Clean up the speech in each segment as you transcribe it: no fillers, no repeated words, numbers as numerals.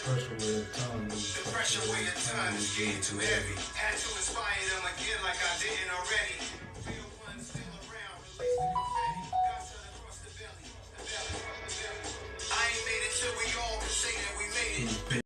The pressure weight of time is getting too heavy. Had to inspire them again like I didn't already. Real ones still around, release the confetti. Got sun across the belly. I ain't made it till we all can say that we made it.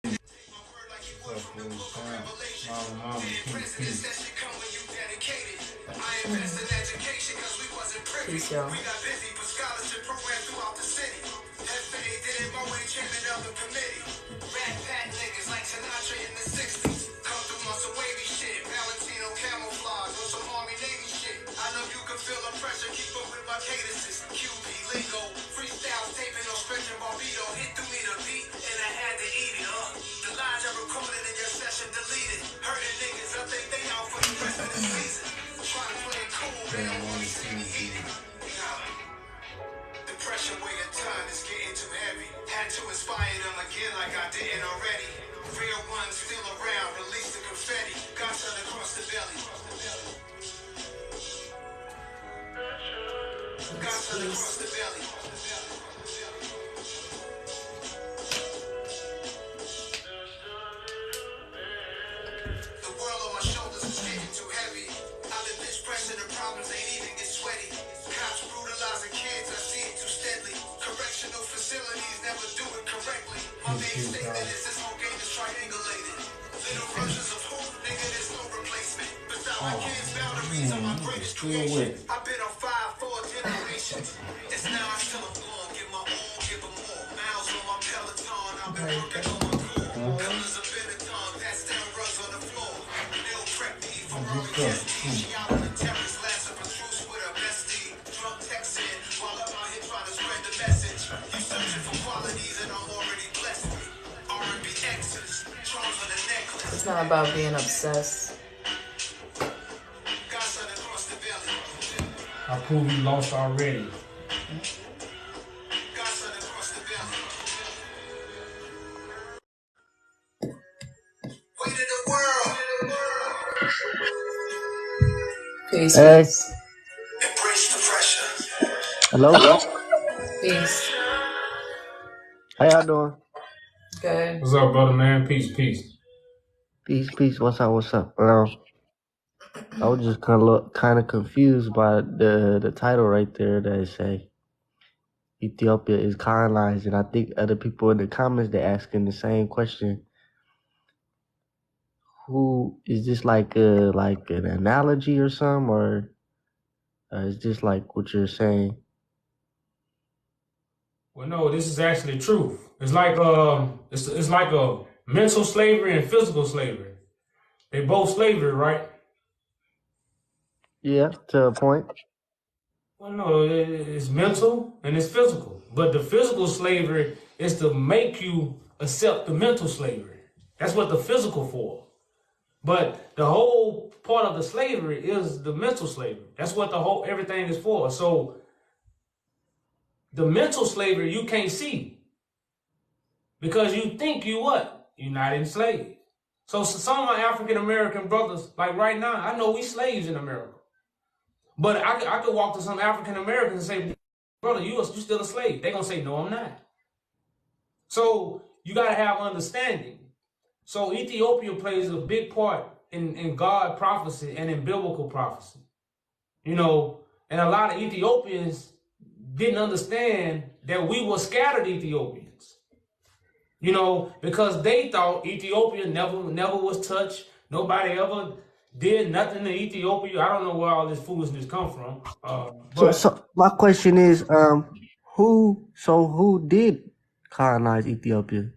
Take my word like you would from the book of Revelation. In presidents, that shit come when you dedicated. I invest in education cause we wasn't privy. We got busy for scholarship programs throughout the city. FA did it my way, chairman of the committee. Rat pat niggas like Sinatra in the 60s. Come through on some wavy shit. Valentino camouflage on some Army Navy shit. I know you can feel the pressure, keep up with my cadences. QB lingo, freestyle taping on Stretch and Barbito. Hit through me the beat, and I had to eat it up. The lies I recorded in your session deleted. Hurting niggas, I think they out for the rest of the season. Try to play it cool, they don't want to see me eat it. The pressure weight of time is getting too heavy. Had to inspire them again like I didn't already. Real ones still around, release the confetti. Got sun across the belly. Got sun across the belly. The world on my shoulders is getting too heavy. I've been bitch pressing, the problems ain't even get sweaty. Cops brutalizing kids, I see it too steadily. Correctional facilities never do it correctly. My main statement is this whole game is triangulated. Little versions of hope, nigga, there's no replacement. Beside my kids' boundaries are my greatest creation. I've been on 5-4 generations. It's now I still a long, give my all, give them more. Miles on my Peloton, I've been working on my core. Colors of Benetton, pass down runs on the floor. They'll prep me for early testing. She out on the terrace, last up a truce with her bestie. Drunk texting, while I'm out here trying to spread the message. You searching for qualities and I'm already blessed with. R&B X's, charms on the necklace. It's not about being obsessed. Got sun across the belly. I prove you lost already. Got sun across the belly. Weight of the world. Peace. Hey, Embrace the pressure. hello? Peace. How y'all doing? Good. What's up, brother, man? Peace, peace. Peace, peace. What's up? What's up? I was just kind of confused by the title right there that say Ethiopia is colonized, and I think other people in the comments they're asking the same question. Who is this like an analogy or something, or is this like what you're saying? Well, no, this is actually truth. It's like it's like a mental slavery and physical slavery. They both slavery, right? Yeah, to a point. Well, no, it's mental and it's physical. But the physical slavery is to make you accept the mental slavery. That's what the physical for. But the whole part of the slavery is the mental slavery. That's what the whole everything is for. So the mental slavery you can't see because you think you what? You're not enslaved. So some of my African American brothers, like right now, I know we slaves in America. But I could walk to some African Americans and say, brother, you still a slave. They're going to say, no, I'm not. So you got to have understanding. So Ethiopia plays a big part in God prophecy and in biblical prophecy. You know, and a lot of Ethiopians didn't understand that we were scattered Ethiopians. You know, because they thought Ethiopia never was touched. Nobody ever did nothing to Ethiopia. I don't know where all this foolishness come from. So my question is, who did colonize Ethiopia?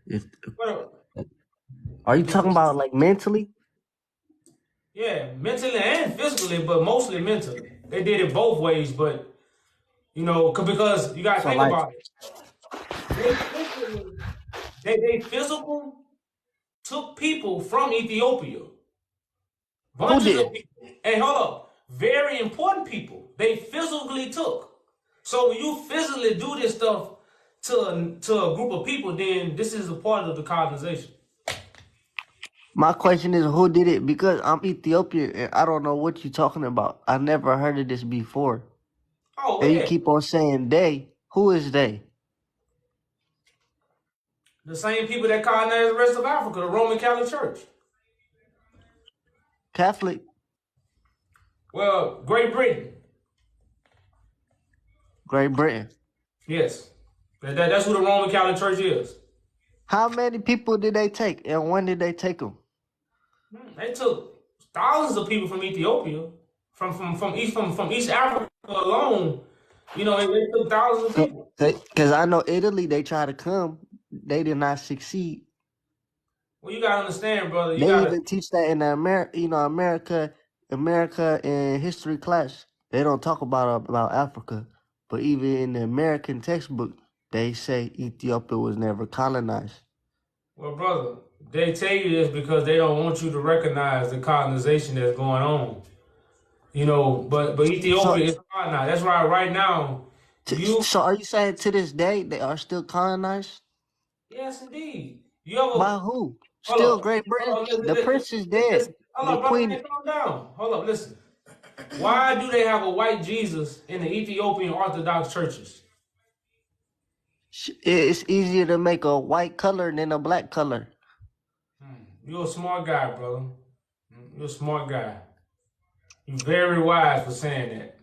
Are you talking about like mentally? Yeah, mentally and physically, but mostly mentally. They did it both ways, but you know, because you gotta think about it. They physical took people from Ethiopia. Bunches of people. Hey, hold up. Very important people. They physically took. So when you physically do this stuff to a group of people, then this is a part of the colonization. My question is, who did it? Because I'm Ethiopian and I don't know what you're talking about. I never heard of this before. Oh, and yeah. You keep on saying they. Who is they? The same people that colonized the rest of Africa, the Roman Catholic Church. Catholic. Well, Great Britain. Great Britain. Yes. That's who the Roman Catholic Church is. How many people did they take, and when did they take them? They took thousands of people from Ethiopia, from East Africa alone. You know, they took thousands of people. Because I know Italy, they tried to come, they did not succeed. Well, you gotta understand, brother. They even teach that in the America in history class. They don't talk about Africa, but even in the American textbook, they say Ethiopia was never colonized. Well, brother, they tell you this because they don't want you to recognize the colonization that's going on. You know, but Ethiopia is colonized. That's why right now So are you saying to this day they are still colonized? Yes, indeed. By who? Still Great Britain. The prince is dead. Hold The up, brother, queen. man, calm down. Hold up, listen. Why do they have a white Jesus in the Ethiopian Orthodox churches? It's easier to make a white color than a black color. You're a smart guy, brother. You're a smart guy. You're very wise for saying that.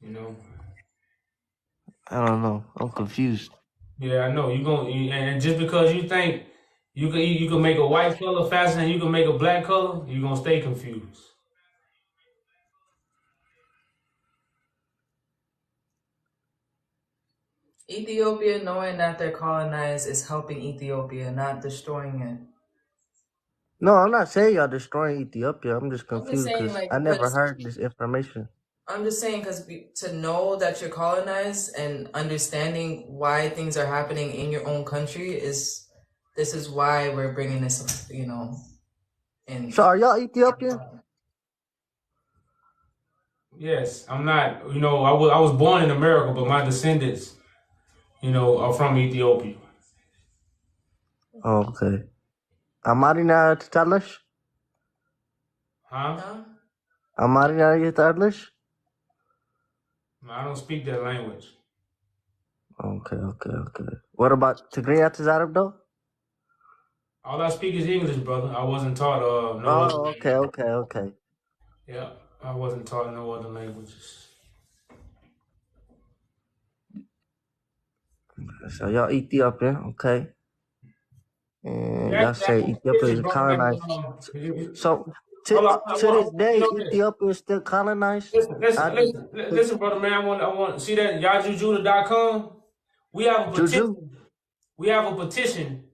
You know. I don't know. I'm confused. Yeah, I know. And just because you think you can make a white color faster than you can make a black color, you're gonna stay confused. Ethiopia, knowing that they're colonized, is helping Ethiopia, not destroying it. No, I'm not saying y'all destroying Ethiopia. I'm just confused saying, because like, I never because- heard this information. I'm just saying because to know that you're colonized and understanding why things are happening in your own country this is why we're bringing this, you know. In So are y'all Ethiopian? Yes, I'm not. You know, I was born in America, but my descendants, you know, are from Ethiopia. Oh, okay. Amarina Tatalish? Huh? Amarina Tatalish? I don't speak that language. Okay. What about Tigray Zarab though? All I speak is English, brother. I wasn't taught no Oh, other. okay. Yeah, I wasn't taught no other languages. So y'all Ethiopian, okay. And y'all say Ethiopia is colonized. So to this day, Ethiopia is still colonized? Listen, brother man, I want see that yajujuda.com. We have a petition. Juju? We have a petition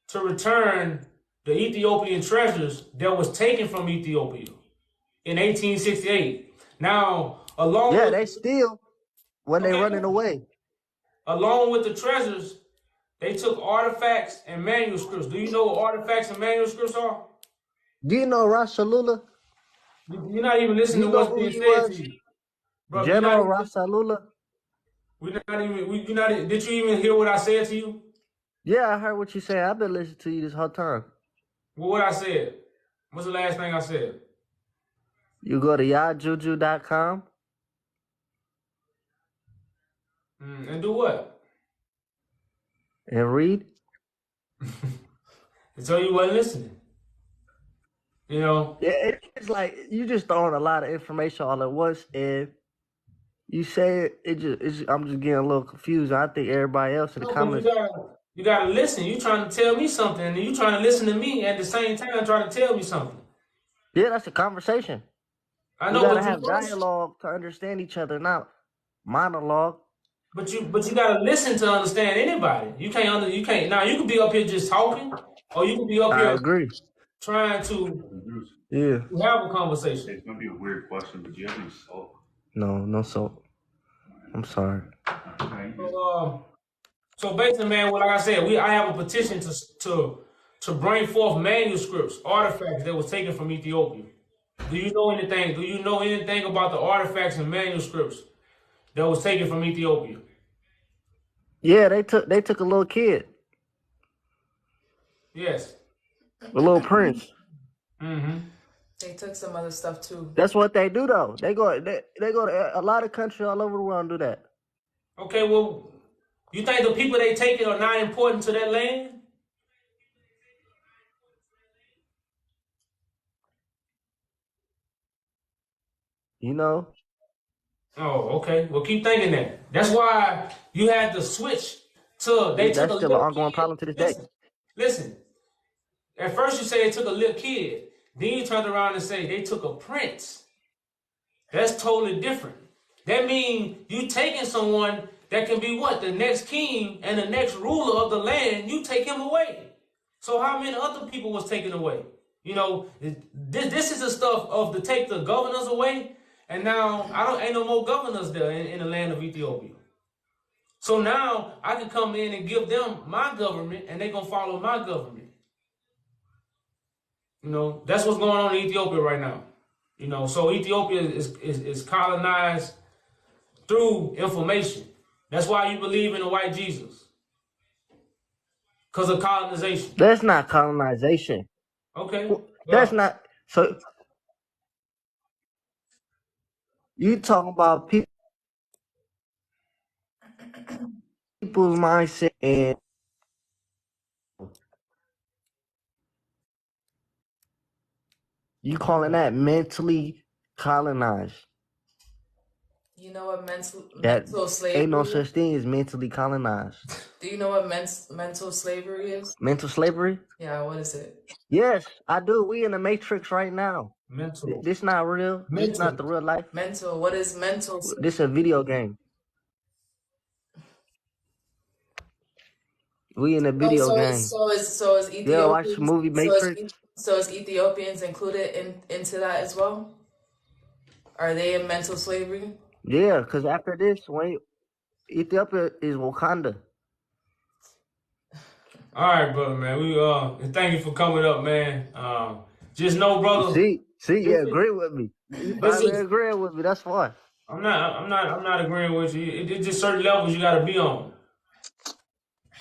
to return the Ethiopian treasures that was taken from Ethiopia in 1868. Now, they steal when they running away. Along with the treasures, they took artifacts and manuscripts. Do you know what artifacts and manuscripts are? Do you know Rasalula? You're not even listening to what's being said to you. Bro, General Rasalula? Did you even hear what I said to you? Yeah, I heard what you said. I've been listening to you this whole time. Well, what I said? What's the last thing I said? You go to yajuju.com. And do what? And read. So you wasn't listening. You know? Yeah, it's like you just throwing a lot of information all at once, and you say I'm just getting a little confused. I think everybody else in the comments. You gotta listen. You trying to tell me something, and you trying to listen to me at the same time trying to tell me something. Yeah, that's a conversation. I know, we gotta have dialogue to understand each other, not monologue. But you gotta listen to understand anybody. You can't. Now you can be up here just talking, or you can be up here. I agree. Trying to have a conversation. It's gonna be a weird question, but do you have any salt? No salt. I'm sorry. So basically, man, like I said, I have a petition to bring forth manuscripts, artifacts that was taken from Ethiopia. Do you know anything? Do you know anything about the artifacts and manuscripts that was taken from Ethiopia? Yeah, they took a little kid. Yes. A little prince. Mm-hmm. They took some other stuff too. That's what they do though. They go to a lot of countries all over the world and do that. Okay, well, You think the people they take it are not important to that land? You know, Oh, okay. Well, keep thinking that. That's why you had to switch to, they took that's a still an little ongoing kid. problem to this day. Listen. At first you say they took a little kid. Then you turned around and say they took a prince. That's totally different. That means you taking someone that can be what? The next king and the next ruler of the land, you take him away. So how many other people was taken away? You know, this is the stuff of to take the governors away, and now ain't no more governors there in the land of Ethiopia. So now I can come in and give them my government, and they gonna follow my government. You know, that's what's going on in Ethiopia right now. You know, so Ethiopia is colonized through information. That's why you believe in the white Jesus. Because of colonization. That's not colonization. Okay. That's not. So you talking about people's mindset and you calling that mentally colonized. You know what mental That slavery ain't no is? such thing as mentally colonized. Do you know what mental slavery is? Mental slavery? Yeah, what is it? Yes, I do. We in the matrix right now. Mental. This not real. This not the real life. Mental. What is mental slavery? This a video game. We in a video game. So is Ethiopians, Yeah, watch the movie Matrix. So is Ethiopians included into that as well? Are they in mental slavery? Yeah, because after this, when Ethiopia is Wakanda. All right, brother, man. We thank you for coming up, man. Just know, brother. See, you agree with me. You finally agreeing with me. That's fine. I'm not agreeing with you. It's just certain levels you gotta be on.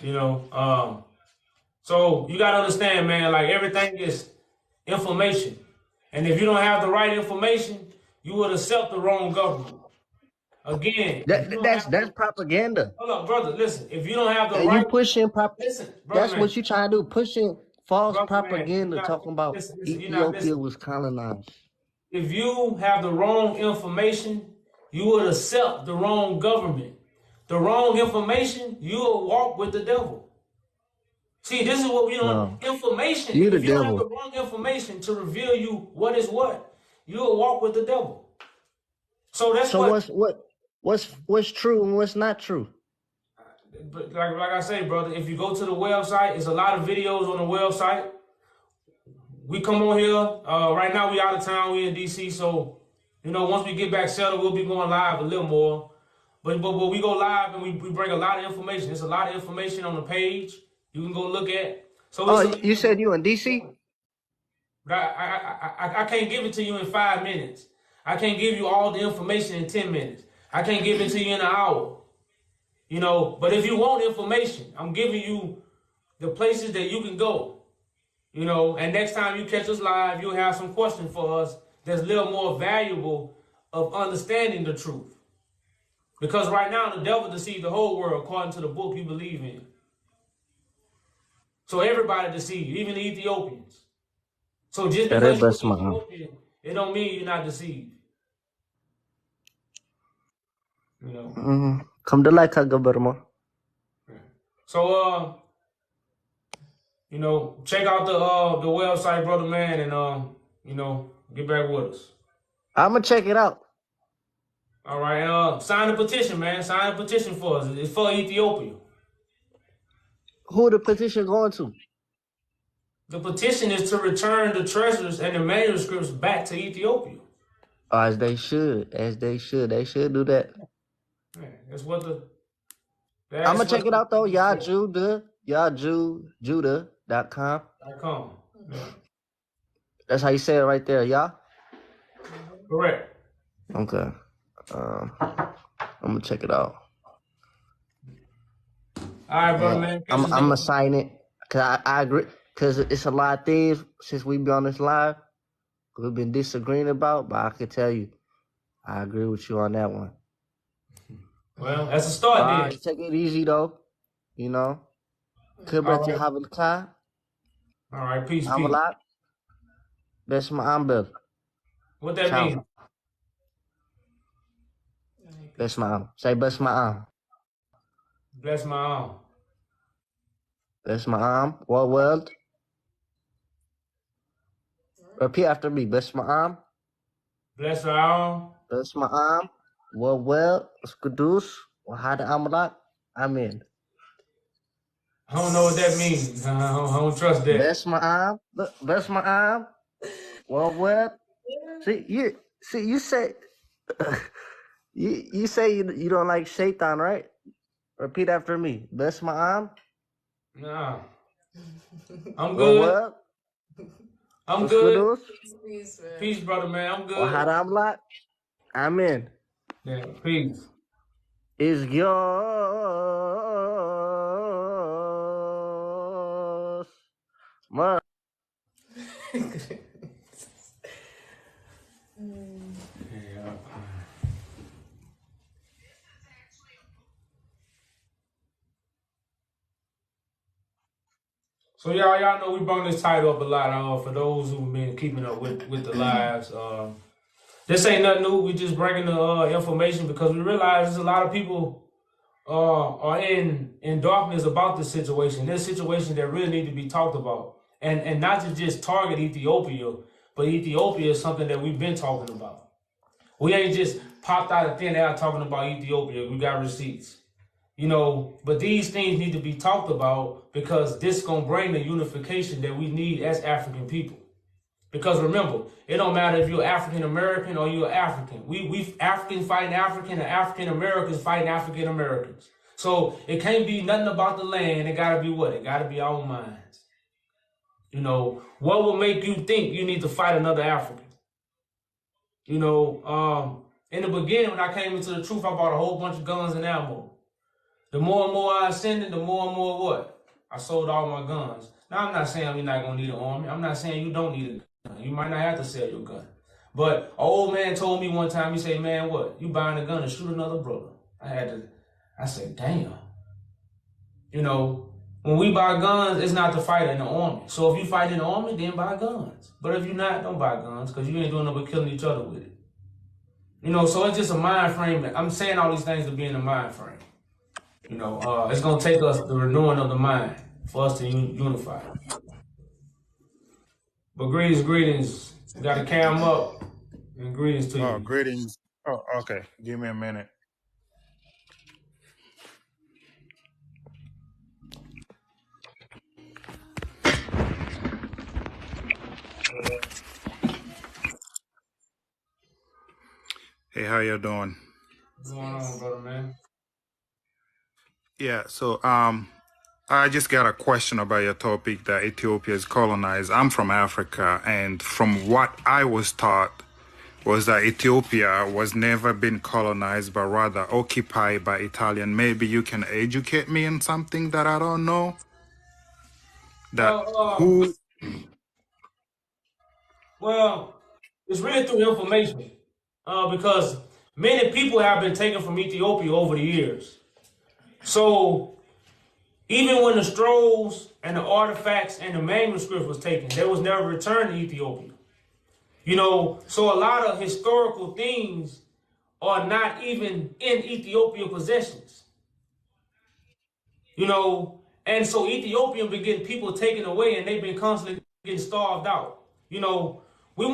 You know, so you gotta understand, man, like everything is information. And if you don't have the right information, you would accept the wrong government. Again, That's propaganda. hold up, brother. Listen, if you don't have the And right, you pushing listen, brother, that's man. what you trying to do, pushing false Brother, propaganda, man, talking about listen, Ethiopia was colonized. If you have the wrong information, you would accept the wrong government. The wrong information, you will walk with the devil. See, this is what we don't. No. Information. You the If you don't have devil. the wrong information to reveal you what is what, you will walk with the devil. So that's what's true and what's not true. But like I say, brother, if you go to the website, it's a lot of videos on the website. We come on here. Right now we out of town. We in DC. So, you know, once we get back settled, we'll be going live a little more. But we go live and we bring a lot of information. There's a lot of information on the page you can go look at. So you said you in DC? I can't give it to you in 5 minutes. I can't give you all the information in 10 minutes. I can't give it to you in an hour. You know, but if you want information, I'm giving you the places that you can go. You know, and next time you catch us live, you'll have some questions for us that's a little more valuable of understanding the truth. Because right now, the devil deceived the whole world according to the book you believe in. So everybody deceived, even the Ethiopians. So just because you're Ethiopian, it don't mean you're not deceived. You know. Come to like Burma. So you know, check out the website, brother man, and you know, get back with us. I'm gonna check it out. All right, sign the petition, man. Sign the petition for us. It's for Ethiopia. Who the petition going to? The petition is to return the treasures and the manuscripts back to Ethiopia. As they should. They should do that. Yeah, that's what I'm gonna check it out though. Judah.com. Yeah. That's how you say it right there, y'all? Correct. Okay. I'm gonna check it out. All right, brother, man. I'm gonna sign it because I agree, because it's a lot of things since we been on this live we've been disagreeing about, but I can tell you I agree with you on that one. Well, that's a start then. Take it easy though. You know. All Kibret right. haben klaar. All right. Peace, Gaan we peace. laat. Best me aanbel. What that Ciao. mean? Best me aan. Say best me aan. Bless my arm. Best me aan. What world? Repeat after me. Best me aan. Bless our arm. Best me aan. What world? Skudus. We hadden aanbelaat. Amen. I don't know what that means. I don't trust that. Best me aan. Best me aan. What world? See you say you say you don't like shaitan, right? Repeat after me. Best me aan. Nah. I'm What good. world? I'm good. Skudus. Peace, man. Peace, brother, man. I'm We good. hadden aanbelaat. Amen. Yeah, peace. Is yours. Ma. Yeah. So y'all know we brought this title up a lot. For those who've been keeping up with the lives, this ain't nothing new. We just bringing the information because we realize there's a lot of people are in darkness about this situation. There's situations that really need to be talked about, and not to just target Ethiopia, but Ethiopia is something that we've been talking about. We ain't just popped out of thin air talking about Ethiopia. We got receipts. You know, but these things need to be talked about because this is going to bring the unification that we need as African people. Because remember, it don't matter if you're African American or you're African. We Africans fighting African and African Americans fighting African Americans. So it can't be nothing about the land. It got to be what? It got to be our minds. You know, what will make you think you need to fight another African? You know, in the beginning, when I came into the truth, I bought a whole bunch of guns and ammo. The more and more I ascended, the more and more what? I sold all my guns. Now, I'm not saying you're not going to need an army. I'm not saying you don't need a gun. You might not have to sell your gun. But an old man told me one time, he said, man, what? You buying a gun to shoot another brother. I said, damn. You know, when we buy guns, it's not to fight in the army. So if you fight in the army, then buy guns. But if you're not, don't buy guns because you ain't doing nothing but killing each other with it. You know, so it's just a mind frame. I'm saying all these things to be in the mind frame. You know, it's going to take us the renewing of the mind for us to unify. But greetings. We got to cam up. And greetings to you. Oh, greetings. Oh, okay. Give me a minute. Hey, how you doing? What's going on, brother, man? Yeah, so I just got a question about your topic that Ethiopia is colonized. I'm from Africa, and from what I was taught was that Ethiopia was never been colonized, but rather occupied by Italian. Maybe you can educate me in something that I don't know. Well, it's really through information. Because many people have been taken from Ethiopia over the years. So even when the scrolls and the artifacts and the manuscript was taken, they was never returned to Ethiopia. You know, so a lot of historical things are not even in Ethiopian possessions. You know, and so Ethiopia been getting people taken away and they've been constantly getting starved out. You know, we had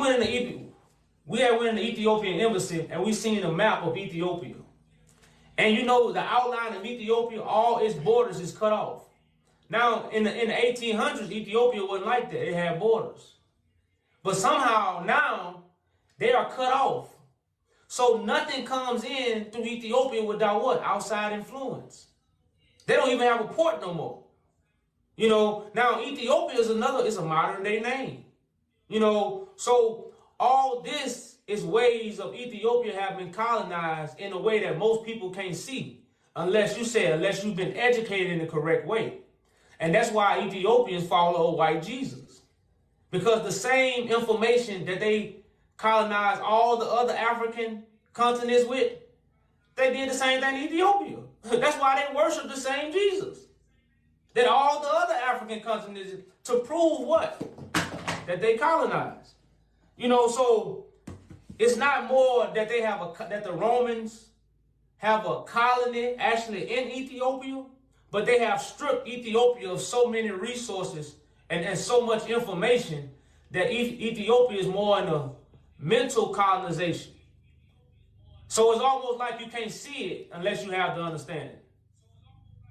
went in the Ethiopian embassy and we seen a map of Ethiopia. And you know, the outline of Ethiopia, all its borders is cut off. Now, in the 1800s, Ethiopia wasn't like that. It had borders. But somehow now they are cut off. So nothing comes in through Ethiopia without what? Outside influence. They don't even have a port no more. You know, now Ethiopia is a modern day name. You know, so all this is ways of Ethiopia have been colonized in a way that most people can't see unless you've been educated in the correct way. And that's why Ethiopians follow a white Jesus. Because the same information that they colonized all the other African continents with, They did the same thing in Ethiopia. That's why they worship the same Jesus that all the other African countries did, to prove what? That they colonized. You know, so it's not more that they have that the Romans have a colony actually in Ethiopia, but they have stripped Ethiopia of so many resources and so much information that Ethiopia is more in a mental colonization. So it's almost like you can't see it unless you have the understanding.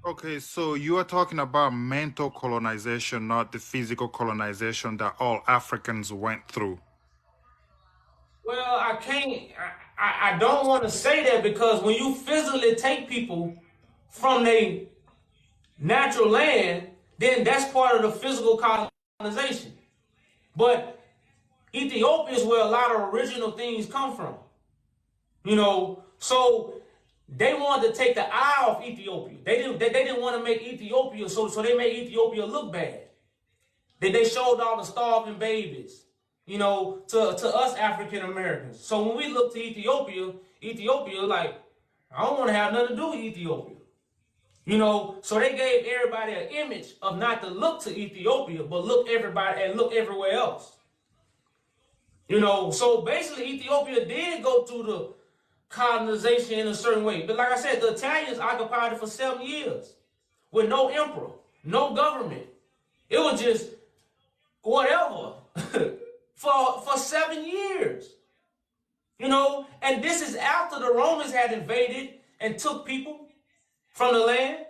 Okay, so you are talking about mental colonization, not the physical colonization that all Africans went through. Well, I don't want to say that, because when you physically take people from their natural land, then that's part of the physical colonization. But Ethiopia is where a lot of original things come from. You know, so they wanted to take the eye off Ethiopia. They didn't want to make Ethiopia, so they made Ethiopia look bad. They showed all the starving babies, you know, to us African Americans. So when we look to Ethiopia, like, I don't want to have nothing to do with Ethiopia. You know, so they gave everybody an image of not to look to Ethiopia, but look everywhere else. You know, so basically Ethiopia did go through the colonization in a certain way. But like I said, the Italians occupied it for 7 years with no emperor, no government. It was just whatever for 7 years. You know, and this is after the Romans had invaded and took people from the land.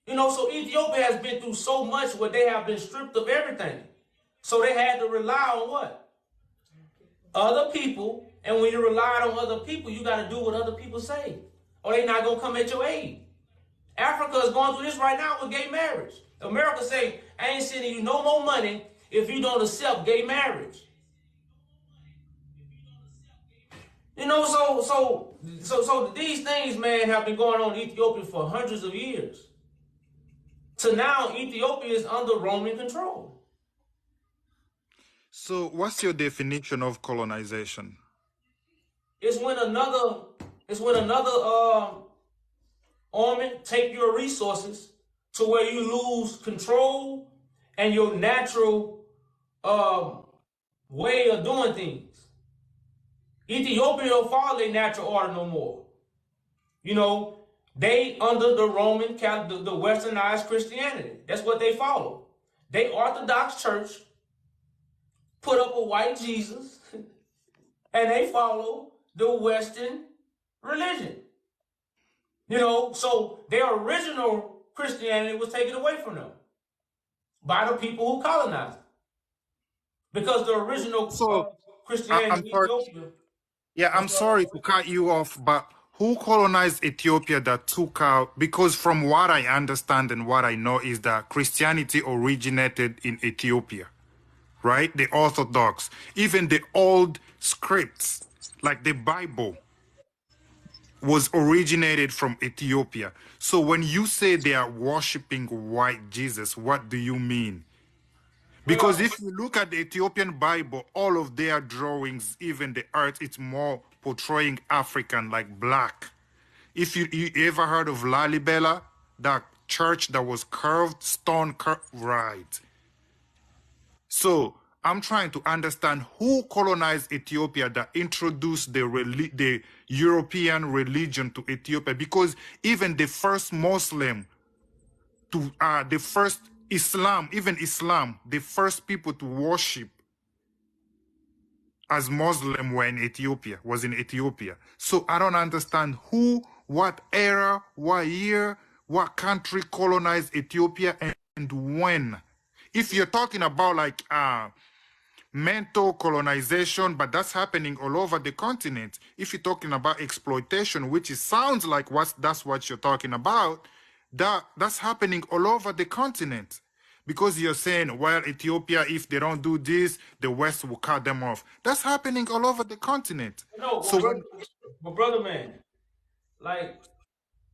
You know, so Ethiopia has been through so much where they have been stripped of everything. So they had to rely on what? Other people. And when you rely on other people, you got to do what other people say, or they not going to come at your aid. Africa is going through this right now with gay marriage. America say, I ain't sending you no more money if you don't accept gay marriage. You know, so these things, man, have been going on in Ethiopia for hundreds of years. So now Ethiopia is under Roman control. So what's your definition of colonization? It's when another army take your resources to where you lose control and your natural way of doing things. Ethiopia don't follow their natural order no more. You know, they under the Roman Catholic, the westernized Christianity. That's what they follow. They Orthodox Church put up a white Jesus, and they follow the Western religion. You know, so their original Christianity was taken away from them by the people who colonized it. Because the original Christianity in Ethiopia. Yeah, I'm sorry to cut you off, but who colonized Ethiopia that took out? Because from what I understand and what I know is that Christianity originated in Ethiopia, right? The Orthodox, even the old scripts, like the Bible, was originated from Ethiopia. So when you say they are worshiping white Jesus, what do you mean? Because if you look at the Ethiopian Bible, all of their drawings, even the art, it's more portraying African, like black. If you ever heard of Lalibela, that church that was curved, stone curved, right? So I'm trying to understand who colonized Ethiopia that introduced the European religion to Ethiopia, because even the first Muslim to the first Islam, even Islam, the first people to worship as Muslim were in Ethiopia, was in Ethiopia. So I don't understand who, what era, what year, what country colonized Ethiopia and when. If you're talking about like mental colonization, but that's happening all over the continent. If you're talking about exploitation, which sounds like that's what you're talking about, that's happening all over the continent. Because you're saying, well, Ethiopia, if they don't do this, the West will cut them off. That's happening all over the continent. No, but brother man, like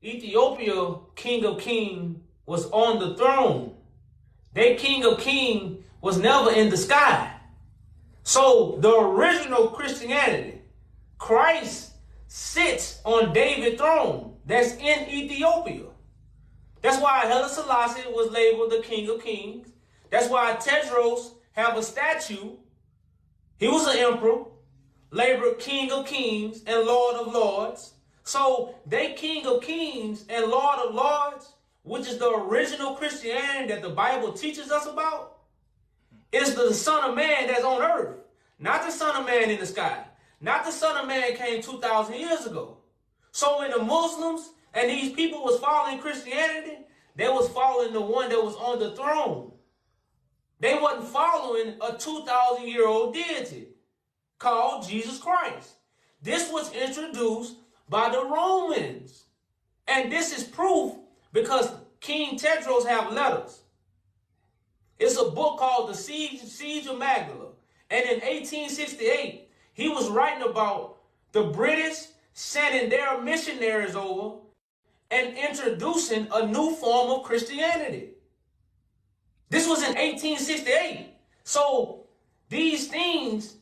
Ethiopia, King of King, was on the throne. Their King of King was never in the sky. So the original Christianity, Christ sits on David's throne that's in Ethiopia. That's why Haile Selassie was labeled the King of Kings. That's why Tedros have a statue. He was an emperor, labeled King of Kings and Lord of Lords. So they King of Kings and Lord of Lords, which is the original Christianity that the Bible teaches us about, is the Son of Man that's on earth. Not the Son of Man in the sky. Not the Son of Man came 2,000 years ago. So when the Muslims and these people was following Christianity, they was following the one that was on the throne. They wasn't following a 2,000-year-old deity called Jesus Christ. This was introduced by the Romans. And this is proof because King Tedros have letters. It's a book called The Siege of Magdala. And in 1868, he was writing about the British sending their missionaries over and introducing a new form of Christianity. This was in 1868. So these things,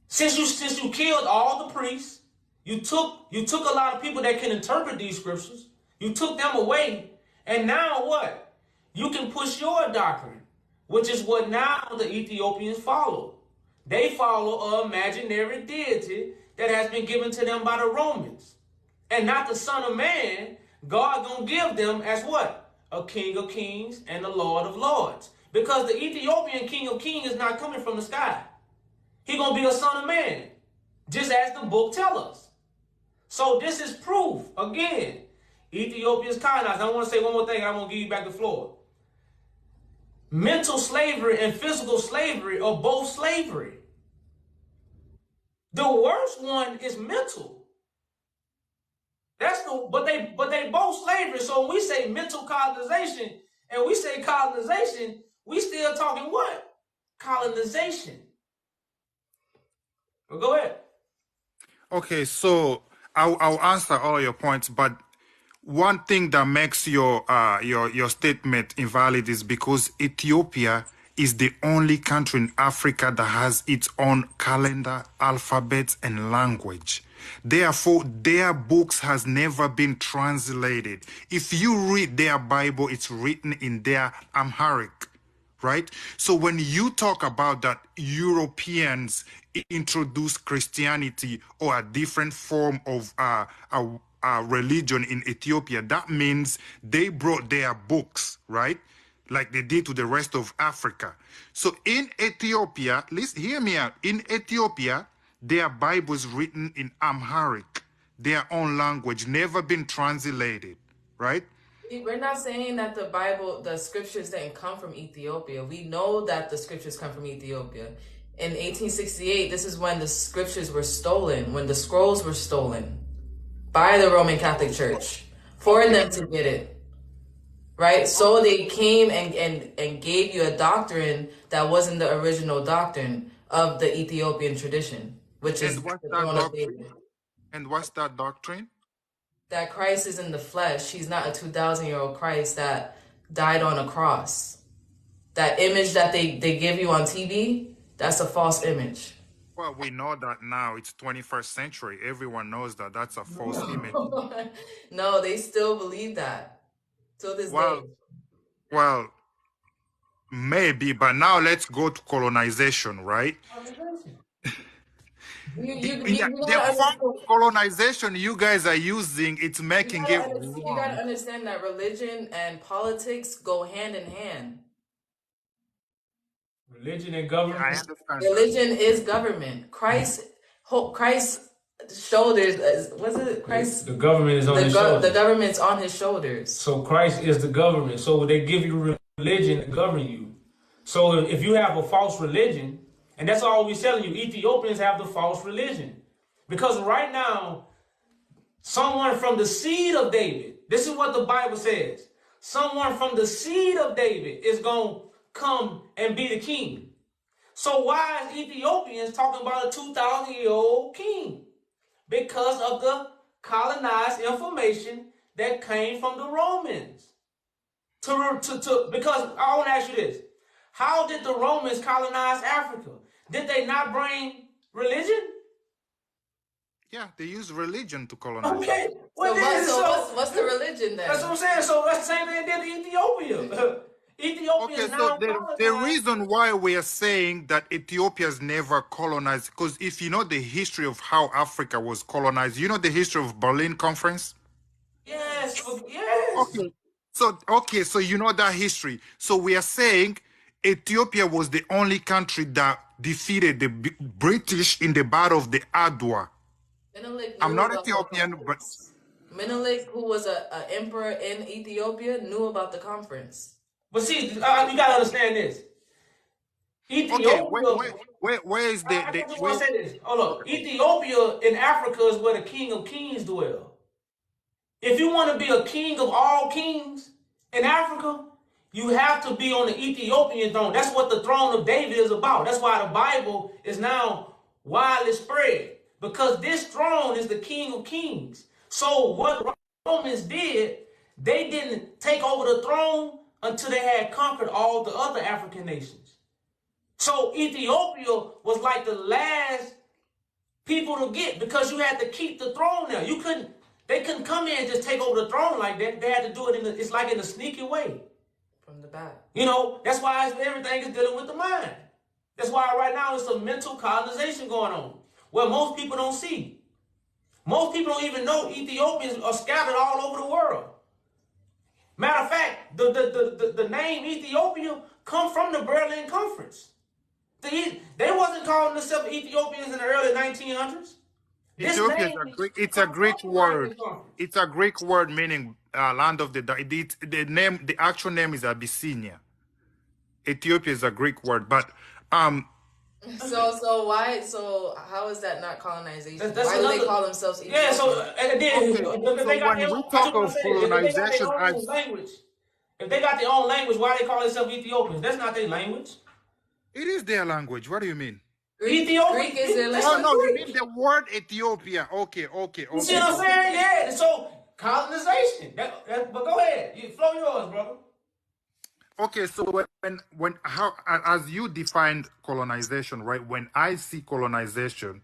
since you killed all the priests, you took a lot of people that can interpret these scriptures, you took them away, and now what? You can push your doctrine, which is what now the Ethiopians follow. They follow an imaginary deity that has been given to them by the Romans. And not the Son of Man, God gonna give them as what? A King of Kings and a Lord of Lords. Because the Ethiopian King of Kings is not coming from the sky. He gonna be a Son of Man, just as the book tells us. So this is proof, again, Ethiopia is colonized. I want to say one more thing, and I'm gonna give you back the floor. Mental slavery and physical slavery are both slavery. The worst one is mental. But they both slavery. So when we say mental colonization and we say colonization, we still talking what? Colonization. Well, go ahead. Okay, so I'll answer all your points, but one thing that makes your statement invalid is because Ethiopia is the only country in Africa that has its own calendar, alphabet, and language. Therefore, their books has never been translated. If you read their Bible, it's written in their Amharic, right? So when you talk about that Europeans introduced Christianity or a different form of religion in Ethiopia, that means they brought their books, right? Like they did to the rest of Africa. So in Ethiopia, listen, hear me out. In Ethiopia, their Bible is written in Amharic, their own language, never been translated, right? We're not saying that the scriptures didn't come from Ethiopia. We know that the scriptures come from Ethiopia. In 1868, this is when the scriptures were stolen, when the scrolls were stolen by the Roman Catholic Church for them to get it. Right? So they came and gave you a doctrine that wasn't the original doctrine of the Ethiopian tradition, which is the throne of David. And what's that doctrine? That Christ is in the flesh. He's not a 2,000-year-old Christ that died on a cross. That image that they give you on TV, that's a false image. Well, we know that now. It's 21st century. Everyone knows that that's a false image. No, they still believe that. Till this day. Well, maybe, but now let's go to colonization, right? The form of colonization you guys are using, it's making it wrong. You gotta understand that religion and politics go hand in hand. Religion and government. I understand. Religion is government. Christ's shoulders, was it Christ? The government is on his shoulders. The government's on his shoulders. So Christ is the government. So they give you religion to govern you. So if you have a false religion, and that's all we're telling you, Ethiopians have the false religion. Because right now, someone from the seed of David, this is what the Bible says, someone from the seed of David is going to come and be the king. So why is Ethiopians talking about a 2,000-year-old king? Because of the colonized information that came from the Romans. Because I want to ask you this. How did the Romans colonize Africa? Did they not bring religion? Yeah, they use religion to colonize us. Okay. Well, What's the religion then? That's what I'm saying. So that's the same thing they did to Ethiopia. Ethiopia Okay, is so now the colonized. reason why we are saying that Ethiopia's never colonized, because if you know the history of how Africa was colonized, you know the history of Berlin Conference? Yes, yes. So you know that history. So we are saying Ethiopia was the only country that defeated the British in the Battle of the Adwa. Menelik I'm knew not about the Ethiopian, but conference. Menelik, who was a emperor in Ethiopia, knew about the conference. But see, you gotta understand this. okay, Ethiopia. where is I the just want where? to say this. Hold Okay, up. Ethiopia in Africa is where the King of Kings dwell. If you want to be a king of all kings in Africa, you have to be on the Ethiopian throne. That's what the throne of David is about. That's why the Bible is now widely spread. Because this throne is the King of Kings. So what Romans did, they didn't take over the throne until they had conquered all the other African nations. So Ethiopia was like the last people to get because you had to keep the throne there. They couldn't come in and just take over the throne like that. They had to do it it's like in a sneaky way. From the back. You know, that's why everything is dealing with the mind. That's why right now it's a mental colonization going on, where most people don't see. Most people don't even know Ethiopians are scattered all over the world. Matter of fact, the name Ethiopia come from the Berlin Conference. They wasn't calling themselves Ethiopians in the early 1900s. Ethiopia is a Greek. It's a Greek word. It's a Greek word meaning land of the name. The actual name is Abyssinia. Ethiopia is a Greek word, but So how is that not colonization? That's Why do they call themselves Ethiopian? Yeah, so and then okay. So when we talk of colonization, as language, if they got their own language, why they call themselves Ethiopians? That's not their language. it is their language. What do you mean? Greek is their language. Oh no, you mean the word Ethiopia? Okay. You see what I'm saying? Yeah. So colonization. But go ahead. Flow yours, brother. Okay, so as you defined colonization, right? When I see colonization,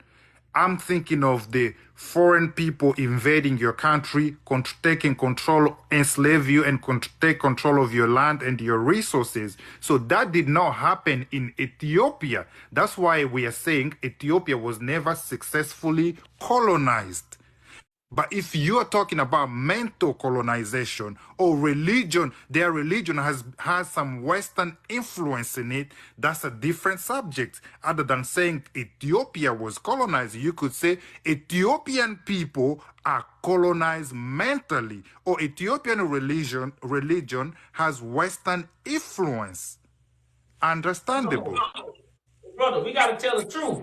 I'm thinking of the foreign people invading your country, taking control, enslave you, and take control of your land and your resources. So that did not happen in Ethiopia. That's why we are saying Ethiopia was never successfully colonized. But if you are talking about mental colonization or religion, their religion has some Western influence in it, that's a different subject. Other than saying Ethiopia was colonized, you could say Ethiopian people are colonized mentally, or Ethiopian religion has Western influence. Understandable. Brother, we got to tell the truth.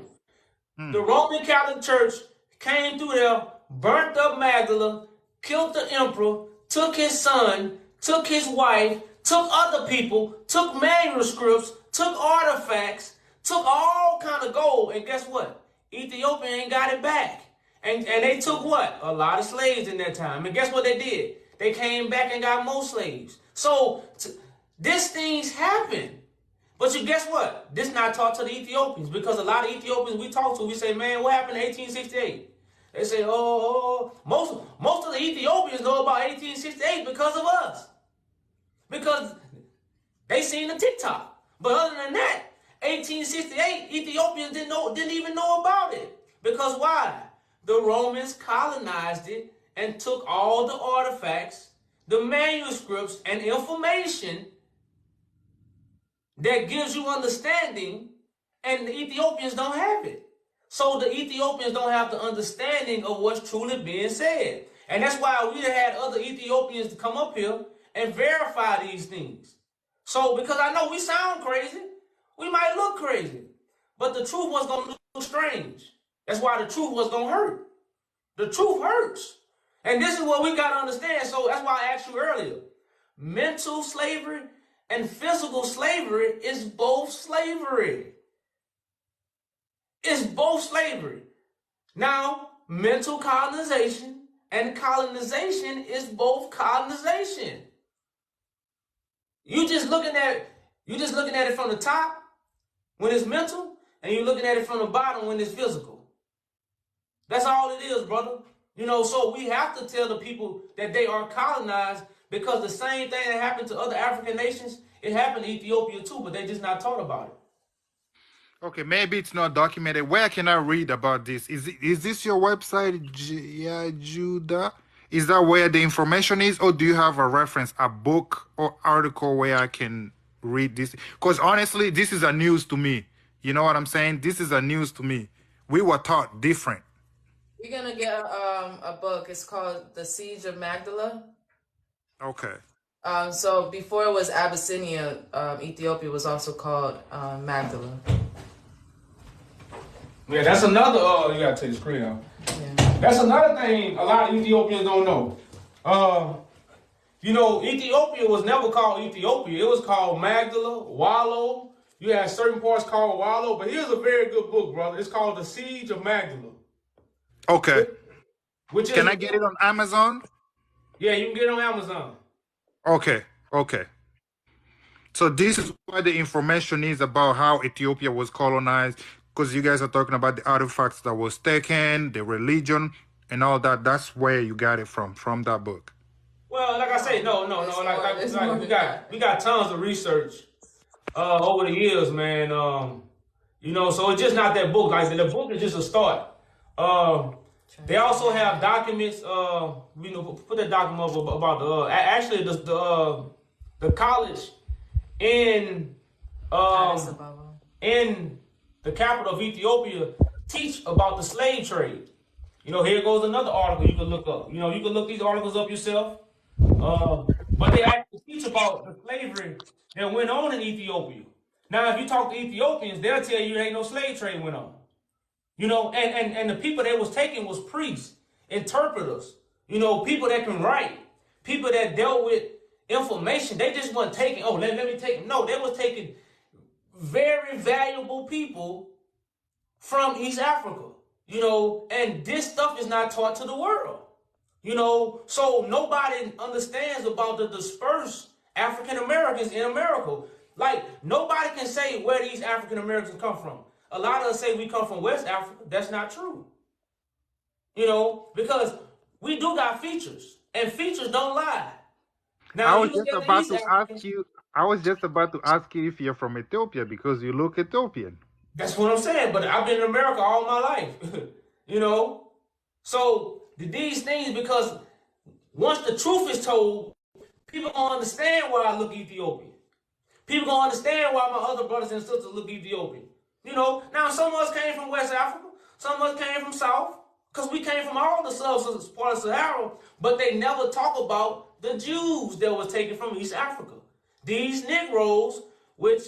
The Roman Catholic Church came through there, burnt up Magdala, killed the emperor, took his son, took his wife, took other people, took manuscripts, took artifacts, took all kind of gold, and guess what? Ethiopia ain't got it back. And they took what? A lot of slaves in that time. And guess what they did? They came back and got more slaves. So these things happen. But you guess what? This not taught to the Ethiopians, because a lot of Ethiopians we talk to, we say, man, what happened in 1868? They say, most of the Ethiopians know about 1868 because of us. Because they seen the TikTok. But other than that, 1868, Ethiopians didn't even know about it. Because why? The Romans colonized it and took all the artifacts, the manuscripts, and information that gives you understanding, and the Ethiopians don't have it. So the Ethiopians don't have the understanding of what's truly being said. And that's why we had other Ethiopians to come up here and verify these things. So, because I know we sound crazy, we might look crazy, but the truth was going to look strange. That's why the truth was going to hurt. The truth hurts. And this is what we got to understand. So that's why I asked you earlier. Mental slavery and physical slavery is both slavery. It's both slavery. Now, mental colonization and colonization is both colonization. You just looking at it from the top when it's mental, and you're looking at it from the bottom when it's physical. That's all it is, brother. So we have to tell the people that they are colonized, because the same thing that happened to other African nations, it happened to Ethiopia too, but they just not taught about it. Okay, maybe it's not documented. Where can I read about this? Is this your website, Judah? Is that where the information is, or do you have a reference, a book or article where I can read this? Because honestly, this is a news to me. You know what I'm saying? This is a news to me. We were taught different. You're gonna get a book. It's called The Siege of Magdala. Okay. So before it was Abyssinia, Ethiopia was also called Magdala. Yeah, that's another. You gotta take the screen out. Yeah. That's another thing a lot of Ethiopians don't know. Ethiopia was never called Ethiopia. It was called Magdala, Wallo. You had certain parts called Wallo, but here's a very good book, brother. It's called The Siege of Magdala. Okay. Can I get it on Amazon? Yeah, you can get it on Amazon. Okay. So this is where the information is about how Ethiopia was colonized, because you guys are talking about the artifacts that was taken, the religion, and all that. That's where you got it from that book. Well, like I say, no. Like we got tons of research over the years, man. So it's just not that book. Like the book is just a start. They also have documents. Put that document up about actually the college in the capital of Ethiopia teach about the slave trade. Here goes another article you can look up. You can look these articles up yourself. But they actually teach about the slavery that went on in Ethiopia. Now, if you talk to Ethiopians, they'll tell you there ain't no slave trade went on. And the people that was taken was priests, interpreters, people that can write, people that dealt with information. They just weren't taking, let me take them. No, they was taking very valuable people from East Africa, and this stuff is not taught to the world, so nobody understands about the dispersed African Americans in America. Like, nobody can say where these African Americans come from. A lot of us say we come from West Africa. That's not true. Because we do got features, and features don't lie. Now, I was just about to ask you if you're from Ethiopia, because you look Ethiopian. That's what I'm saying. But I've been in America all my life. So these things, because once the truth is told, people gonna understand why I look Ethiopian. People gonna understand why my other brothers and sisters look Ethiopian. Now some of us came from West Africa, some of us came from South, because we came from all the southern part of Sahara, but they never talk about the Jews that was taken from East Africa. These Negroes, which,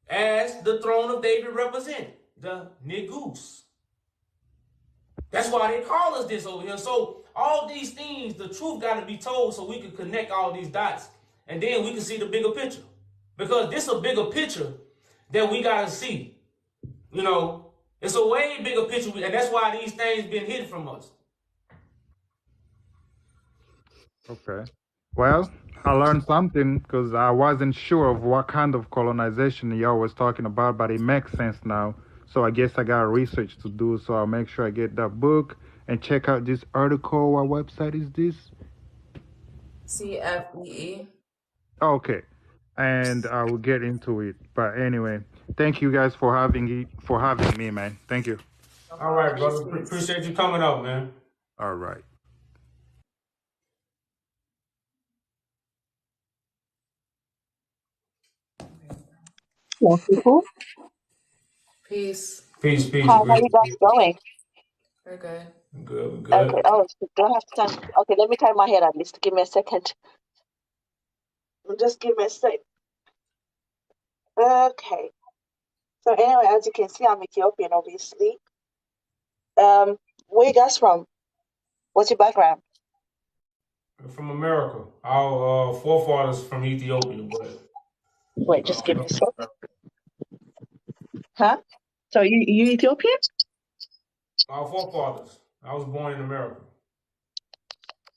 as the throne of David represent, the Negus. That's why they call us this over here. So all these things, the truth got to be told so we can connect all these dots, and then we can see the bigger picture. Because this is a bigger picture that we got to see. It's a way bigger picture, and that's why these things been hidden from us. Okay. Well, I learned something, because I wasn't sure of what kind of colonization y'all was talking about, but it makes sense now. So I guess I got research to do, so I'll make sure I get that book and check out this article. What website is this? CFEE. Okay. And I will get into it. But anyway, thank you guys for having me, man. Thank you. All right, brother. Appreciate you coming out, man. All right. Hello, people. Peace. Peace. How are you guys going? We're good. Good. Okay. Oh, so don't have to turn. Okay, let me tie my hair at least. Give me a second. Just give me a sec. Okay. So anyway, as you can see, I'm Ethiopian, obviously. Where you guys from? What's your background? From America. Our forefathers from Ethiopia, but Wait, just give me a second. Huh? So you Ethiopian? our forefathers. I was born in America.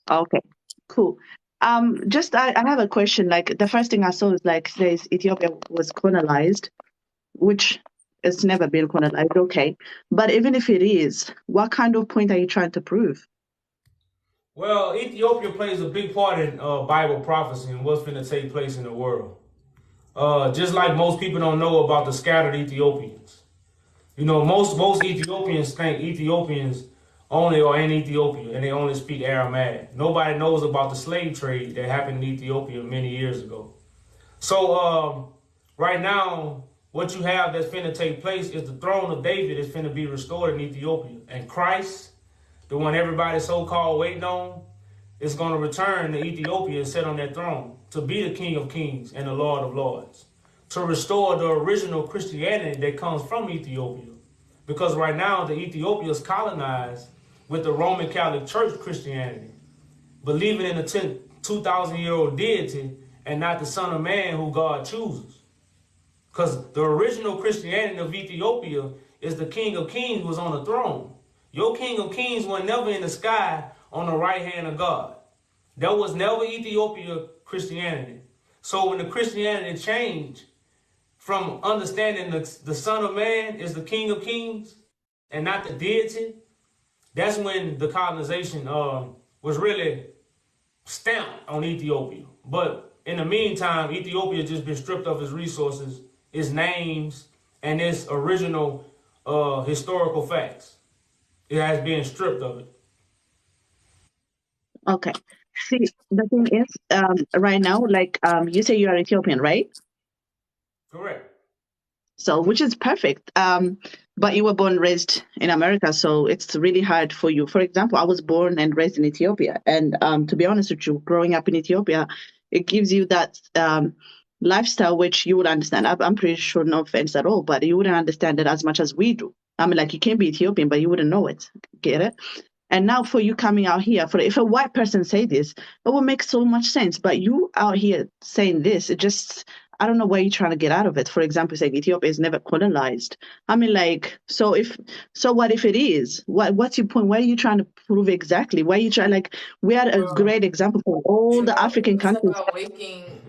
Okay, cool. Just I have a question. Like the first thing I saw is like says Ethiopia was colonized, which it's never been colonized, okay. But even if it is, what kind of point are you trying to prove? Well, Ethiopia plays a big part in Bible prophecy and what's going to take place in the world. Just like most people don't know about the scattered Ethiopians. You know, most Ethiopians think Ethiopians only are in Ethiopia and they only speak Aramaic. Nobody knows about the slave trade that happened in Ethiopia many years ago. So right now, what you have that's finna take place is the throne of David is finna be restored in Ethiopia. And Christ, the one everybody so-called waiting on, is going to return to Ethiopia and sit on that throne to be the King of Kings and the Lord of Lords, to restore the original Christianity that comes from Ethiopia. Because right now, the Ethiopia is colonized with the Roman Catholic Church Christianity, believing in the 2,000-year-old deity and not the Son of Man who God chooses. Because the original Christianity of Ethiopia is the King of Kings who was on the throne. Your King of Kings was never in the sky on the right hand of God. That was never Ethiopia Christianity. So when the Christianity changed from understanding the Son of Man is the King of Kings and not the deity, that's when the colonization was really stamped on Ethiopia. But in the meantime, Ethiopia has just been stripped of its resources, its names, and its original historical facts. It has been stripped of it. Okay. See, the thing is, right now, like you say you are Ethiopian, right? Correct. So, which is perfect. But you were born and raised in America, so it's really hard for you. For example, I was born and raised in Ethiopia. And to be honest with you, growing up in Ethiopia, it gives you that lifestyle which you would understand. I'm pretty sure, no offense at all, but you wouldn't understand it as much as we do. I mean, like, you can be Ethiopian, but you wouldn't know it. Get it? And now for you coming out here, if a white person say this, it would make so much sense. But you out here saying this, it just, I don't know where you're trying to get out of it. For example, saying Ethiopia is never colonized. I mean, like, so what if it is? What's your point? What are you trying to prove exactly? Why are you trying, like, we are a great example for all the African countries.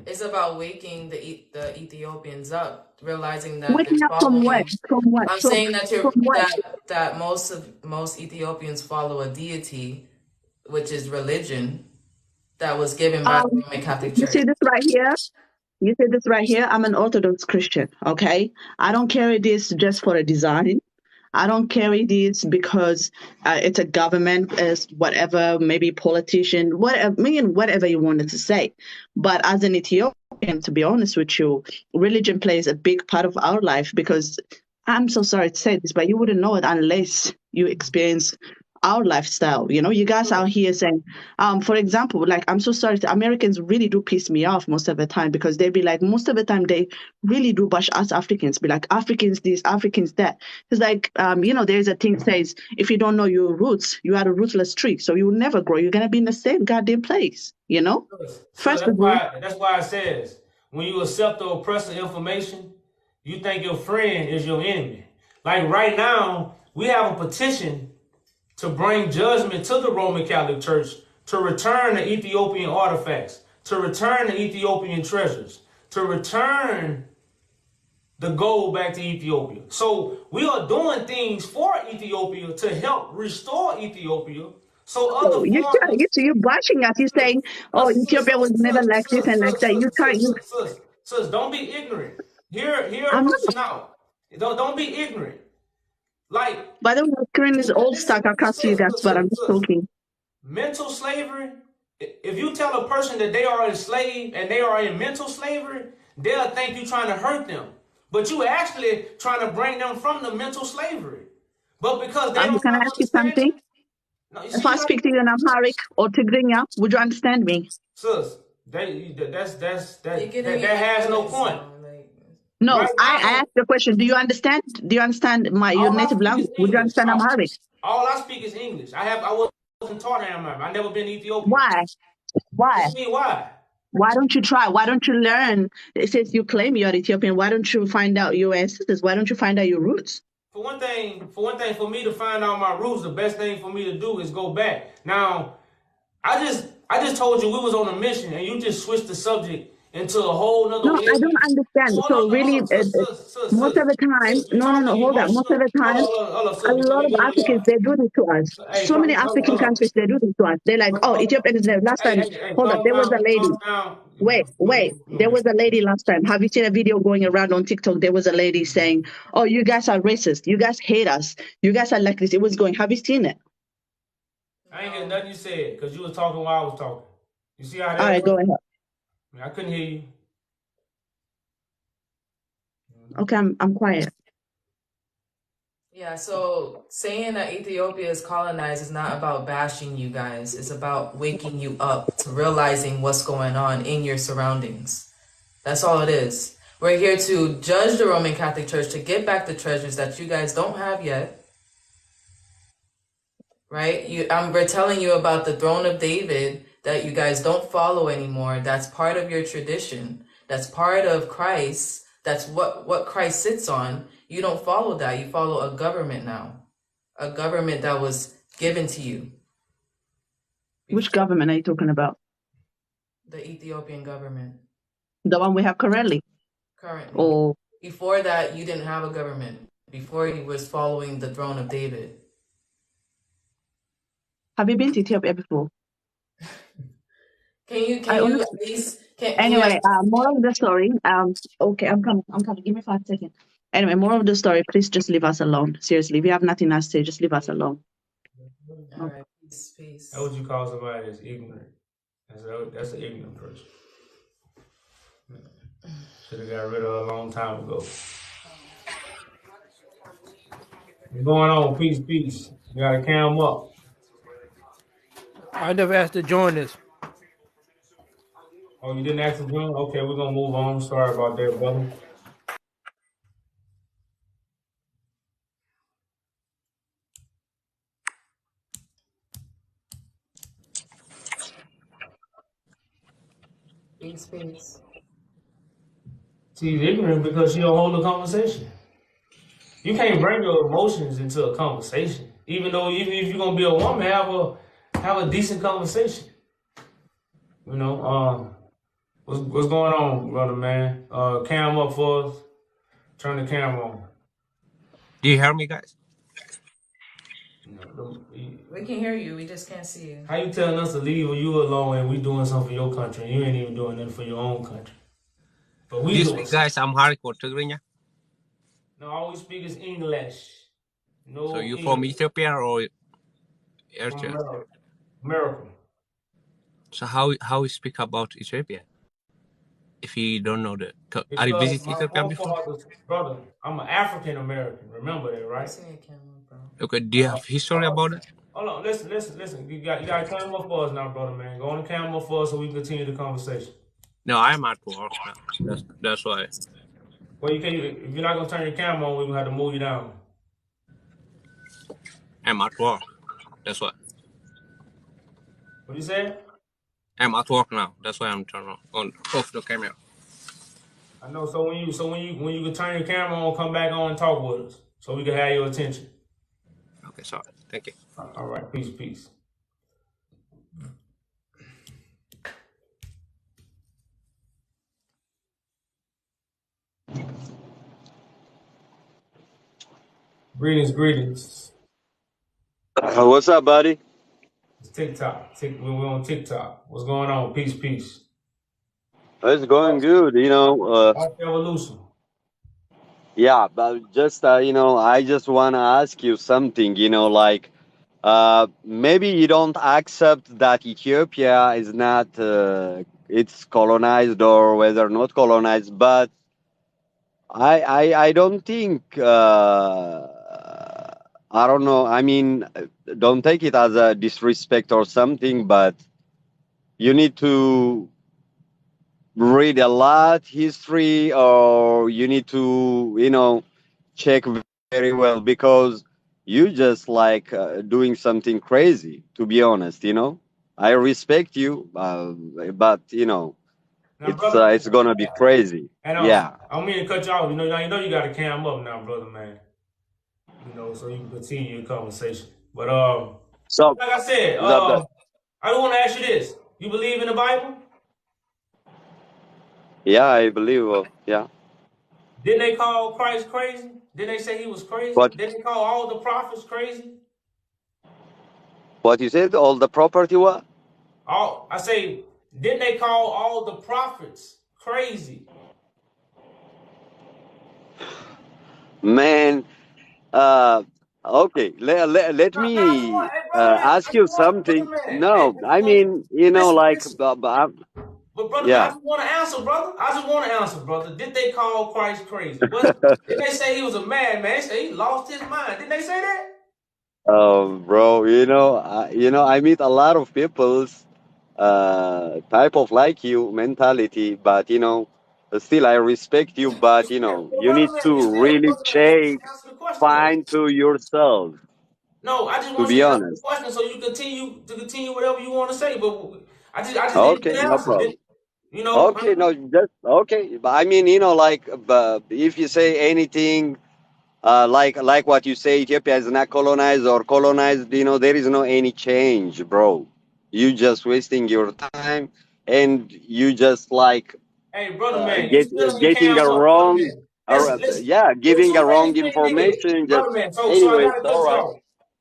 It's about waking the Ethiopians up, realizing that Waking they're up from what? following. From what? I'm saying that from what? that most Ethiopians follow a deity, which is religion, that was given by the Roman Catholic Church. You see this right here? You see this right here? I'm an Orthodox Christian, okay? I don't carry this just for a design. I don't carry this because it's a government, as whatever, maybe politician, whatever you wanted to say. But as an Ethiopian, to be honest with you, religion plays a big part of our life because I'm so sorry to say this, but you wouldn't know it unless you experience our lifestyle. You know, you guys out here saying, for example, like, I'm so sorry, Americans really do piss me off most of the time because they be like, most of the time they really do bash us Africans, be like, Africans this, Africans that. It's like, there's a thing says, if you don't know your roots, you are a rootless tree, so you will never grow. You're gonna be in the same goddamn place, you know? So that's why it says, when you accept the oppressor information, you think your friend is your enemy. Like right now, we have a petition to bring judgment to the Roman Catholic Church, to return the Ethiopian artifacts, to return the Ethiopian treasures, to return the gold back to Ethiopia. So we are doing things for Ethiopia to help restore Ethiopia. So other you're bashing us. You're saying, Ethiopia was never like this and like that. Sis, don't be ignorant. Hear a person out. Don't be ignorant. Like, by the way, my screen is old stuck. I can't see you guys, but I'm just talking. Mental slavery. If you tell a person that they are enslaved and they are in mental slavery, they'll think you're trying to hurt them. But you actually trying to bring them from the mental slavery. But because they don't can I ask you something? No, if I speak to you in Amharic or Tigrinya, would you understand me? Sis, that has no point. No, right, I asked the question. Do you understand? Do you understand your native language? Would you understand Amharic? All I speak is English. I wasn't taught Amharic. I've never been to Ethiopia. Why? What do you mean, why? Why don't you try? Why don't you learn? It says you claim you're Ethiopian. Why don't you find out your ancestors? Why don't you find out your roots? For one thing, for me to find out my roots, the best thing for me to do is go back. Now, I just told you we was on a mission, and you just switched the subject into a whole nother No, way. I don't understand. Hold So on, really, most of the time, you're talking hold on. Most of emotional. the time, Hold on, a sis, because lot you're of doing Africans, they do this to us. hey, So many African countries, they do this to us. They're like, oh, Ethiopian is there. Last time, hold on, calm there was a down, lady. calm down. Wait, there was a lady last time. Have you seen a video going around on TikTok? There was a lady saying, oh, you guys are racist. You guys hate us. You guys are like this. It was going, have you seen it? I ain't hear nothing you said because you was talking while I was talking. You see how All that right, go ahead. I couldn't hear you. Okay, I'm quiet. Yeah, so saying that Ethiopia is colonized is not about bashing you guys. It's about waking you up to realizing what's going on in your surroundings. That's all it is. We're here to judge the Roman Catholic Church, to get back the treasures that you guys don't have yet. Right? We're telling you about the throne of David that you guys don't follow anymore. That's part of your tradition. That's part of Christ. That's what Christ sits on. You don't follow that. You follow a government now. A government that was given to you. Which government are you talking about? The Ethiopian government. The one we have currently? Currently. Or before that, you didn't have a government. Before you was following the throne of David. have you been to Ethiopia before? Can you at least Anyway, more of the story. Okay, I'm coming. Give me 5 seconds. Anyway, more of the story. Please just leave us alone. Seriously, if you have nothing else to say, just leave us alone. All right, peace. How would you call somebody that's ignorant? That's an ignorant person. Should have got rid of her a long time ago. What's going on? Peace. You gotta cam up. I never asked to join this. Oh, you didn't ask to join? Okay, we're gonna move on. Sorry about that, brother. Peace. She's ignorant because she don't hold a conversation. You can't bring your emotions into a conversation. Even if you're gonna be a woman, have a decent conversation. You know, what's going on, brother man? Cam up for us. Turn the camera on. Do you hear me, guys? We can hear you. We just can't see you. How you telling us to leave you alone and we doing something for your country and you ain't even doing nothing for your own country? But we Do you doing speak, guys, Amharic or Tigrinya? No, all we speak is English. No. So you from Ethiopia or Eritrea? America. So how you speak about Ethiopia? If you don't know are you visit Ethiopia before? Brother, I'm an African American. Remember that, right? Okay, do you have history about it? Hold on, listen. You gotta come up for us now, brother man. Go on the camera for us so we can continue the conversation. No, I'm at work now. That's why. Well, if you're not gonna turn your camera on, we're gonna have to move you down. I'm at work. That's why. What you say? I'm at work now. That's why I'm turning on off the camera. I know. So when you can turn your camera on, come back on and talk with us, so we can have your attention. Okay, sorry. Thank you. All right. Peace. Greetings. What's up, buddy? It's TikTok. We're on TikTok. What's going on? Peace. It's going good, ArchEvolution. Yeah, but just I just want to ask you something. Maybe you don't accept that Ethiopia is not it's colonized or whether not colonized, but I don't think I don't know. I mean, don't take it as a disrespect or something, but you need to read a lot history, or you need to check very well, because you just like doing something crazy, to be honest. I respect you, but Now, brother, it's gonna be crazy. Yeah. I don't mean to cut you off. You know you got to cam up now, brother man. So you can continue your conversation. But So like I said, I don't want to ask you this. You believe in the Bible? Yeah, I believe. Yeah. Didn't they call Christ crazy? Didn't they say he was crazy? What Didn't they call all the prophets crazy? what you said? All the property what? I say, didn't they call all the prophets crazy? Man, okay. Let Now, I just want, me hey, brother man, ask you something. brother man, hey, No, I mean, listen, like, listen. But brother man, I yeah. just want to answer, brother. I just want to answer, brother. Did they call Christ crazy? Didn't they say he was a madman? They say he lost his mind. Didn't they say that? Bro, I meet a lot of people's type of like you mentality, but still I respect you. But Well, you brother need man, to you still, really brother man, you check, still answer the question though. find to yourself. No, I just To want you be to answer the honest. question so you continue whatever you want to say. But I just didn't Okay, get an no answer. problem. You know, Okay, no, just okay. But I mean, like, but if you say anything, like what you say, Ethiopia is not colonized or colonized. There is no any change, bro. You just wasting your time, and you just like hey, brother man, you get still ain't getting a cam up, brother wrong, man. Listen, listen. yeah, You're giving too a wrong educated, nigga, information. Just brother man. So I anyways, gotta all cut you right, off,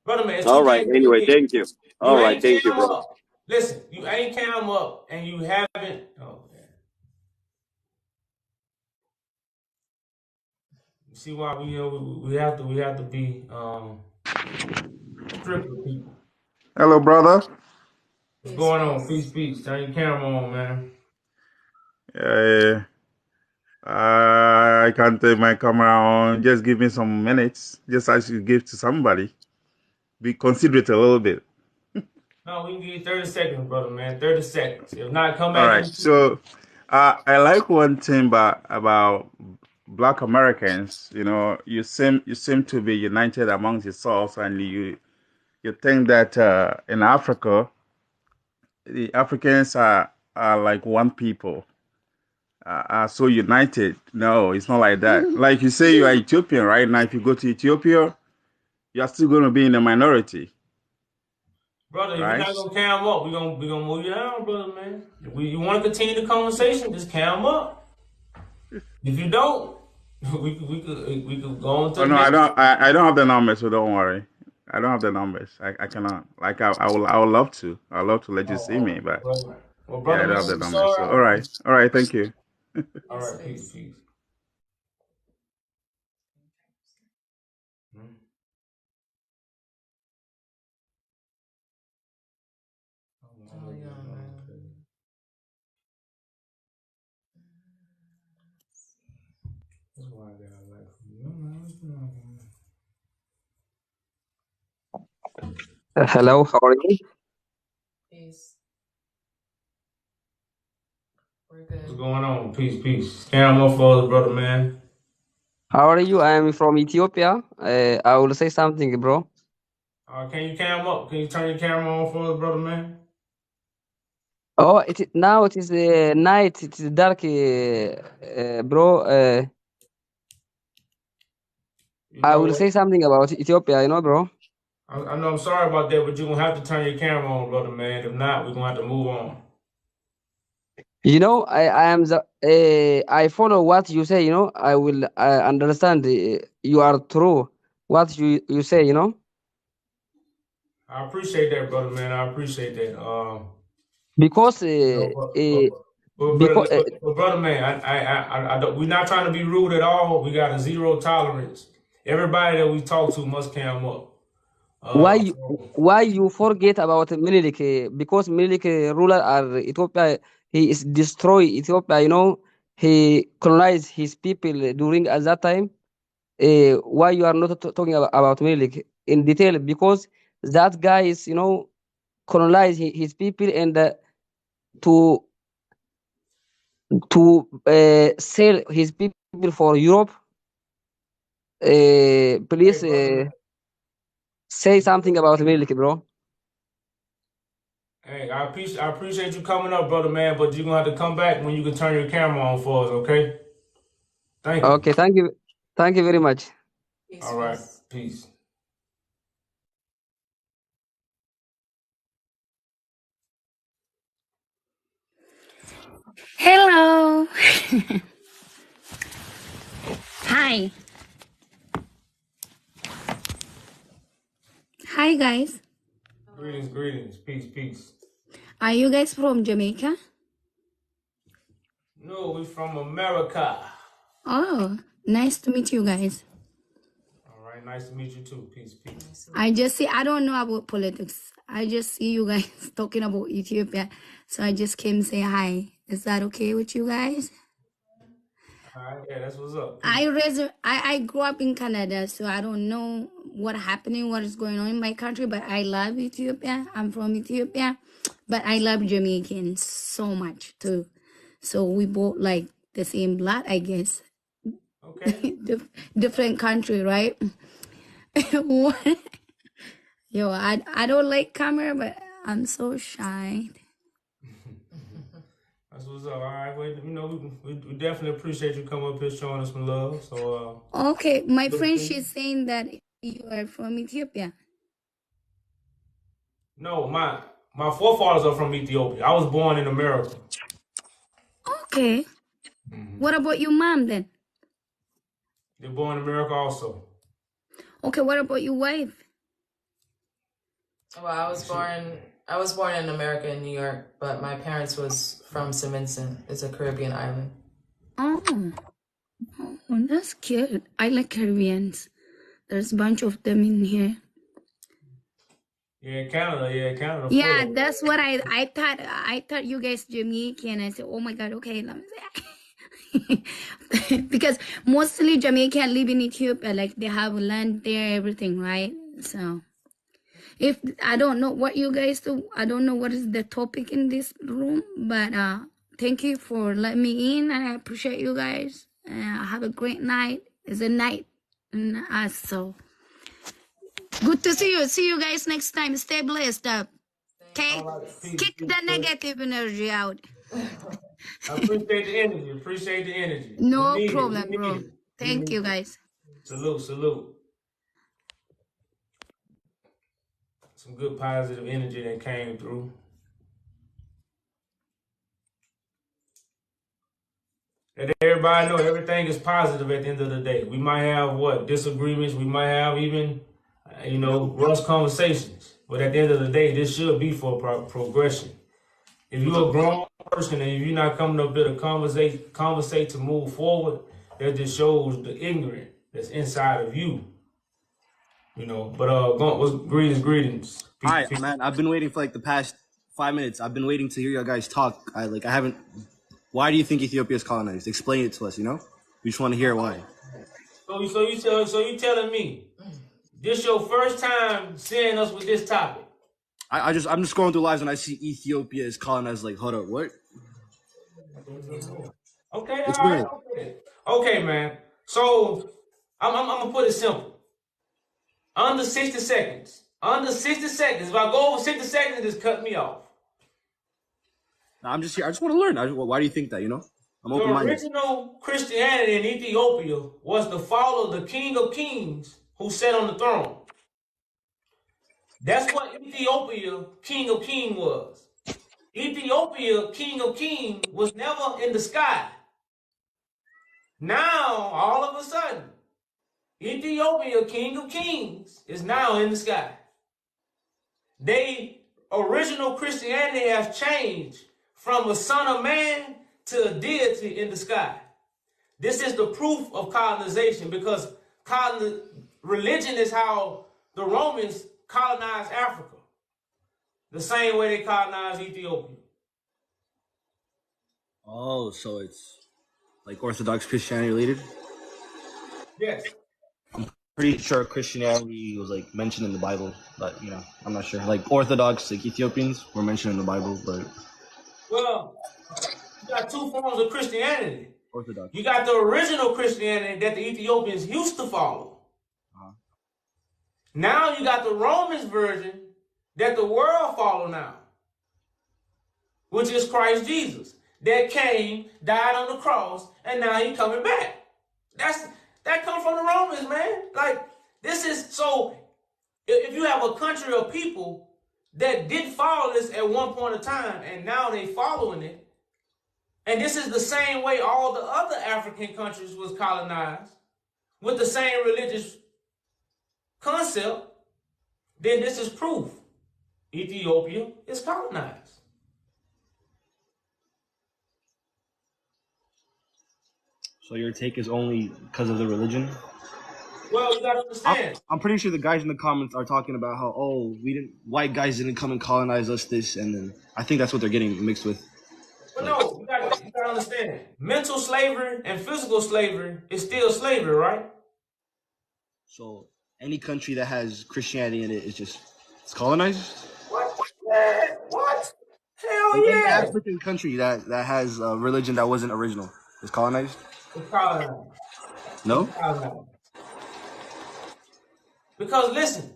brother man. It's all two right. things you Anyway, did. thank you. All You right, ain't thank you, cam bro. up. Listen, you ain't cam up, and you haven't. Oh, man. You see why we have to be strict with people. Hello, brother. What's Peace, going on? peace. Peace, peace. Turn your camera on, man. Yeah, I can't take my camera on. Just give me some minutes, just as you give to somebody. Be considerate a little bit. No, we can give you 30 seconds, brother man. 30 seconds. If not, come All back right. in. So, I like one thing about Black Americans. You seem to be united amongst yourselves, and you think that in Africa, the Africans are like one people, are so united. No, it's not like that. Like you say, you are Ethiopian right now. If you go to Ethiopia, you are still going to be in the minority, Brother, if you're right? not gonna cam up, we gonna move you down, brother man. If you want to continue the conversation, just cam up. If you don't, we could go on to Oh the no, I next. don't. I don't have the numbers, so don't worry. I don't have the numbers. I cannot. Like I would love to. I'd love to let Oh, you see me, but well, yeah, brother I don't man, have the I'm numbers. So sorry. all right. Thank you. All Peace, right, peace, peace. peace. Hmm. Oh, yeah, man. That's why I got like you. Hello, how are you? Peace. We're What's good. going on? Peace, peace. Cam up for us, brother man. How are you? I am from Ethiopia. I will say something, bro. Can you cam up? Can you turn your camera on for us, brother man? Oh, now it is night. It is dark, bro. You I know will what? say something about Ethiopia, bro. I know I'm sorry about that, but you're gonna have to turn your camera on, brother man. If not, we're gonna have to move on. I am the I follow what you say. I will understand. You are true. What you say. I appreciate that, brother man. I appreciate that. Because You know, because but brother man, I don't. We're not trying to be rude at all. We got a zero tolerance. Everybody that we talk to must cam up. why Uh, you so why you forget about Menelik? Because Menelik ruler are Ethiopia, he is destroy Ethiopia. He colonized his people during at that time. Why you are not talking about Menelik in detail? Because that guy is colonize his people and to sell his people for Europe. hey, Please brother. say something about Menelik, bro. Hey, I appreciate you coming up, brother man. But you're gonna have to come back when you can turn your camera on for us, okay? Thank you. Okay, thank you very much. Peace, All right, peace. peace. Hello. Hi. Hi, guys. Greetings, greetings. Peace, peace. Are you guys from Jamaica? No, we from America. Oh, nice to meet you guys. All right, nice to meet you too. Peace, peace. I don't know about politics. I just see you guys talking about Ethiopia. So I just came to say hi. Is that okay with you guys? All right, yeah, that's what's up. I grew up in Canada, so I don't know what is going on in my country, but I love Ethiopia. I'm from Ethiopia, but I love Jamaicans so much too. So we both like the same blood, I guess. Okay. Different country, right? Yo, I don't like camera, but I'm so shy. That's what's up. All right, well, you know, we definitely appreciate you coming up here showing us some love. So, okay, my friend, she's saying that you are from Ethiopia. No, my forefathers are from Ethiopia. I was born in America. Okay. What about your mom then? They're born in America also. Okay, what about your wife? Well, I was born in America in New York, but my parents was from St. Vincent. It's a Caribbean island. Oh, that's cute. I like Caribbeans. There's a bunch of them in here. Yeah, Canada. Yeah, that's what I thought. I thought you guys Jamaican. I said, oh my God, okay, let me say. Because mostly Jamaican live in Ethiopia, like they have land there, everything, right? So if I don't know what you guys do, I don't know what is the topic in this room, but thank you for letting me in, and I appreciate you guys. Have a great night. It's a night, and so good to see you. See you guys next time. Stay blessed up. Okay, kick the negative energy out. I appreciate the energy. No problem, bro. Thank you, guys. Salute. Some good positive energy that came through. Let everybody know everything is positive at the end of the day. We might have disagreements. We might have even, rush conversations. But at the end of the day, this should be for progression. If you're a grown person and if you're not coming up with a conversate to move forward, that just shows the ignorant that's inside of you. Greetings. Hi, man. I've been waiting for like the past 5 minutes. I've been waiting to hear you guys talk. I haven't. Why do you think Ethiopia is colonized? Explain it to us. We just want to hear why. So you telling me this your first time seeing us with this topic? I'm just going through lives and I see Ethiopia is colonized. Like, hold up, what? Okay, all right. Okay, man. So I'm gonna put it simple. Under 60 seconds. If I go over 60 seconds, just cut me off. I'm just here. I just want to learn. Why do you think that? I'm open-minded. The original Christianity in Ethiopia was to follow the King of Kings who sat on the throne. That's what Ethiopia, King of Kings was. Ethiopia, King of Kings, was never in the sky. Now, all of a sudden, Ethiopia, King of Kings, is now in the sky. Original Christianity has changed from a son of man to a deity in the sky. This is the proof of colonization, because religion is how the Romans colonized Africa, the same way they colonized Ethiopia. Oh, so it's like Orthodox Christianity related? Yes. I'm pretty sure Christianity was like mentioned in the Bible, but I'm not sure. Like Orthodox, like Ethiopians were mentioned in the Bible, but well, you got two forms of Christianity. Orthodox. You got the original Christianity that the Ethiopians used to follow. Now you got the Romans version that the world follow now, which is Christ Jesus, that came, died on the cross, and now he coming back. That comes from the Romans, man. Like, this is, so if you have a country of people that did follow this at one point in time and now they following it, And this is the same way all the other African countries was colonized, with the same religious concept. Then this is proof. Ethiopia is colonized. So your take is only because of the religion? Well, you gotta understand. I'm pretty sure the guys in the comments are talking about how, white guys didn't come and colonize us this, and then I think that's what they're getting mixed with. But no, you gotta understand. Mental slavery and physical slavery is still slavery, right? So any country that has Christianity in it is it's colonized? What? What? Hell Any yeah! African country that has a religion that wasn't original is colonized? It's colonized. No? It's colonized. Because listen,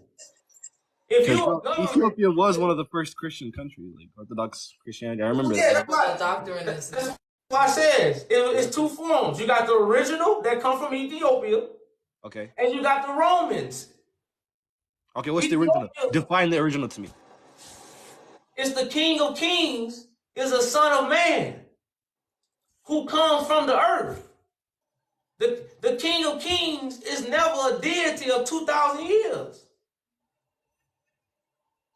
if you Ethiopia was one of the first Christian countries, like Orthodox Christianity. I remember that. That's why the doctrine is. That's why I says it's two forms. You got the original that come from Ethiopia. Okay. And you got the Romans. Okay, what's the original? Define the original to me. It's the King of Kings is a son of man who comes from the earth. The King of Kings is never a deity of 2,000 years.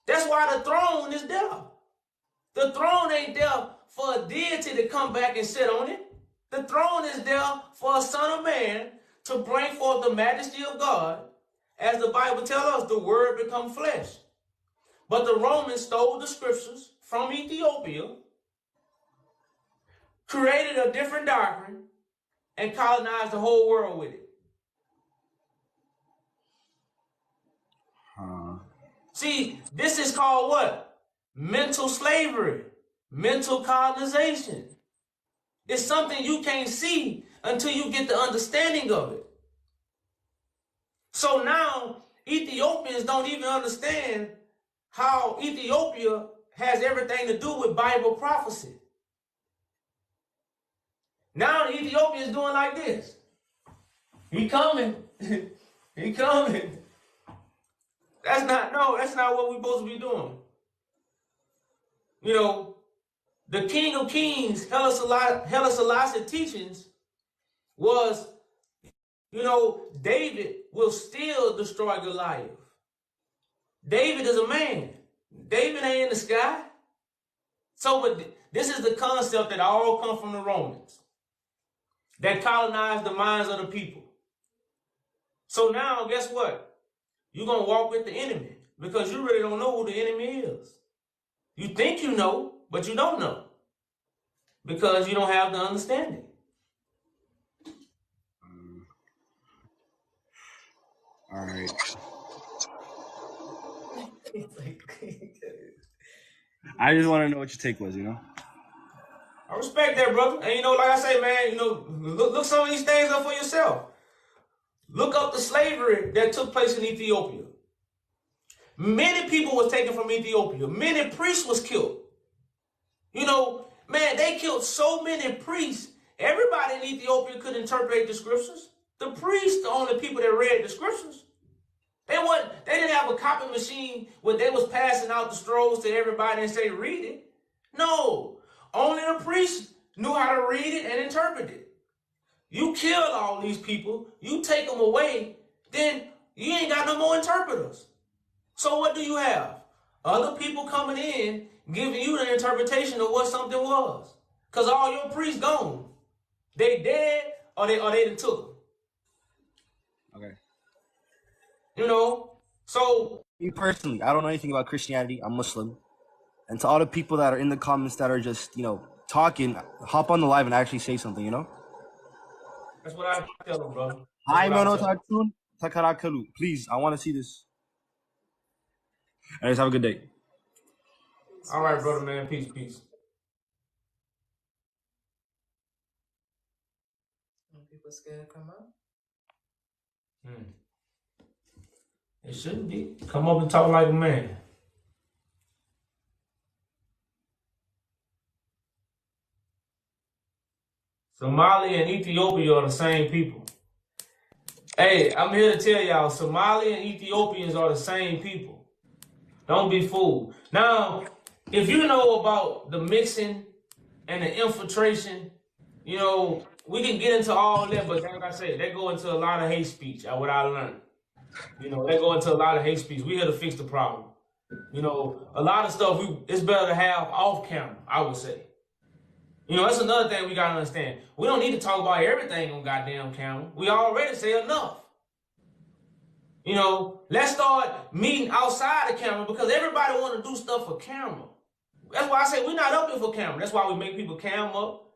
That's why the throne is there. The throne ain't there for a deity to come back and sit on it. The throne is there for a son of man to bring forth the majesty of God. As the Bible tells us, the word become flesh. But the Romans stole the scriptures from Ethiopia, created a different doctrine, and colonized the whole world with it. See, this is called what? Mental slavery, mental colonization. It's something you can't see until you get the understanding of it. So now, Ethiopians don't even understand how Ethiopia has everything to do with Bible prophecy. Now the Ethiopian is doing like this. He coming. He coming. That's not what we're supposed to be doing. You know, the King of Kings, Haile Selassie teachings was, David will still destroy Goliath. David is a man. David ain't in the sky. But this is the concept that all come from the Romans that colonized the minds of the people. So now, guess what? You're going to walk with the enemy because you really don't know who the enemy is. You think you know, but you don't know because you don't have the understanding. All right. I just want to know what your take was, I respect that, brother. And like I say, man, look some of these things up for yourself. Look up the slavery that took place in Ethiopia. Many people was taken from Ethiopia. Many priests was killed. Man, they killed so many priests. Everybody in Ethiopia could interpret the scriptures. The priests, the only people that read the scriptures. They didn't have a copy machine where they was passing out the scrolls to everybody and say, read it. No, only the priests knew how to read it and interpret it. You kill all these people, you take them away, then you ain't got no more interpreters. So what do you have? Other people coming in, giving you the interpretation of what something was. Because all your priests gone. They dead or they done took them. Okay. So me personally, I don't know anything about Christianity. I'm Muslim. And to all the people that are in the comments that are just, talking, hop on the live and actually say something, That's what I tell them, brother. Hi, Mono Tatun Takarakalu. Please, I want to see this. Anyways, have a good day. All right, brother, man. Peace, peace. People scared to come up? It shouldn't be. Come up and talk like a man. Somalia and Ethiopia are the same people. Hey, I'm here to tell y'all, Somalia and Ethiopians are the same people. Don't be fooled. Now, if you know about the mixing and the infiltration, you know, we can get into all that, but like I said, they go into a lot of hate speech, what I learned. You know, they go into a lot of hate speech. We here to fix the problem. You know, a lot of stuff it's better to have off camera, I would say. You know, that's another thing we gotta understand. We don't need to talk about everything on goddamn camera. We already say enough. You know, let's start meeting outside the camera because everybody want to do stuff for camera. That's why I say we're not up here for camera. That's why we make people cam up.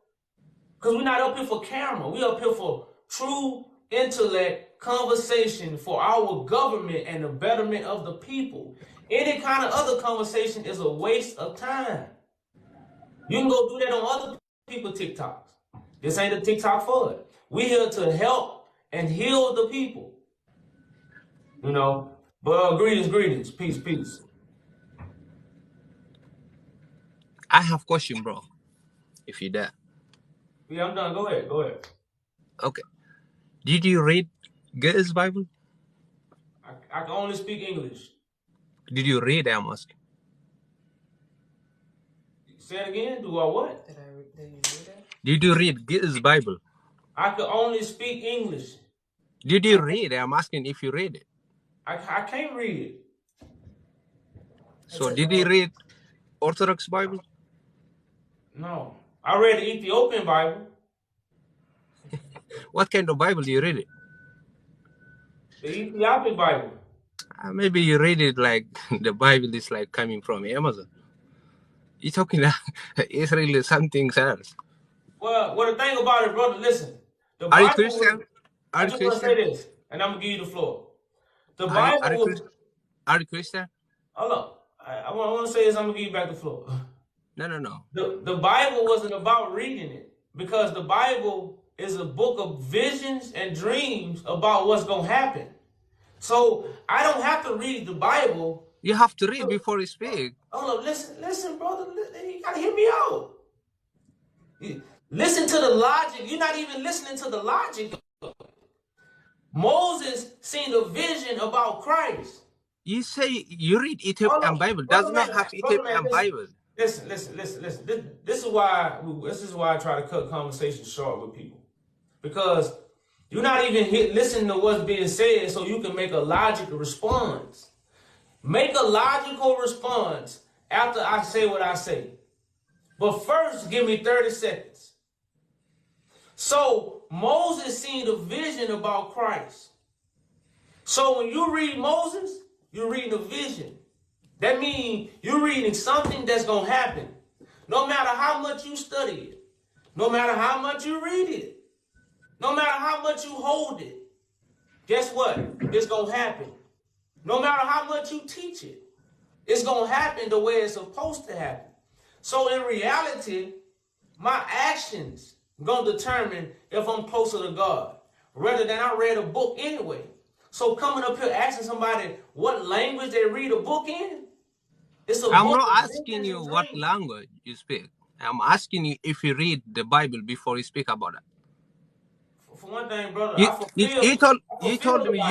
Because we're not up here for camera. We up here for true intellect conversation for our government and the betterment of the people. Any kind of other conversation is a waste of time. You can go do that on other people's TikToks. This ain't a TikTok for it. We're here to help and heal the people. You know, but greetings, peace. I have question, bro. If you're there. Yeah, I'm done. Go ahead. Okay. Did you read God's Bible? I can only speak English. Did you read, I'm asking? Say it again. Do I what? Did you read it? Did you read God's Bible? I can only speak English. Did you read? I'm asking if you read it. I can't read it. So did you read Orthodox Bible? No. I read the Ethiopian Bible. What kind of Bible do you read it? The Ethiopian Bible. Maybe you read it like the Bible is like coming from Amazon. You're talking it's really something else. Well, the thing about it, brother, listen. The Are Bible you Christian? I just want to say this, and I'm going to give you the floor. The Bible Are you Christian? Hold up. I want to say this, I'm going to give you back the floor. No. The Bible wasn't about reading it because the Bible is a book of visions and dreams about what's going to happen. So I don't have to read the Bible. You have to read before you speak. Hold up. Listen, brother. You got to hear me out. Listen to the logic. You're not even listening to the logic. Moses seen a vision about Christ. You say you read Ethiopian Bible. Does not have Ethiopian Bible. Listen. This is why I try to cut conversations short with people. Because you're not even listening to what's being said so you can make a logical response. Make a logical response after I say what I say. But first, give me 30 seconds. So Moses seen a vision about Christ. So when you read Moses, you're reading a vision. That means you're reading something that's going to happen. No matter how much you study it, no matter how much you read it, no matter how much you hold it, guess what? It's going to happen. No matter how much you teach it, it's going to happen the way it's supposed to happen. So in reality, my actions going to determine if I'm closer to God, rather than I read a book anyway. So coming up here asking somebody what language they read a book in, I'm not asking you what language you speak. I'm asking you if you read the Bible before you speak about it. For one thing, brother, you told me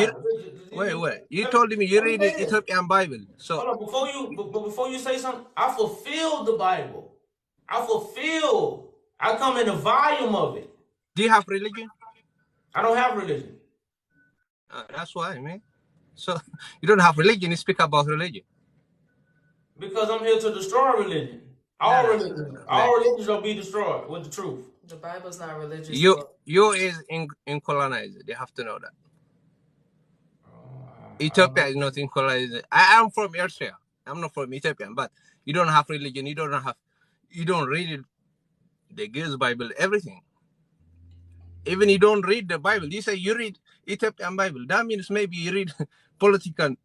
you told me you read the Ethiopian Bible. So hold on, before you say something, I fulfill the Bible. I come in the volume of it. Do you have religion? I don't have religion. That's why, man. So you don't have religion, you speak about religion. Because I'm here to destroy religion. All religions will be destroyed with the truth. The Bible's not religious. You is in colonized. They have to know that. Ethiopia is not in colonized. I am from Eritrea. I'm not from Ethiopia, but you don't have religion. You don't read it, the God's Bible, everything. Even you don't read the Bible. You say you read Ethiopian Bible. That means maybe you read political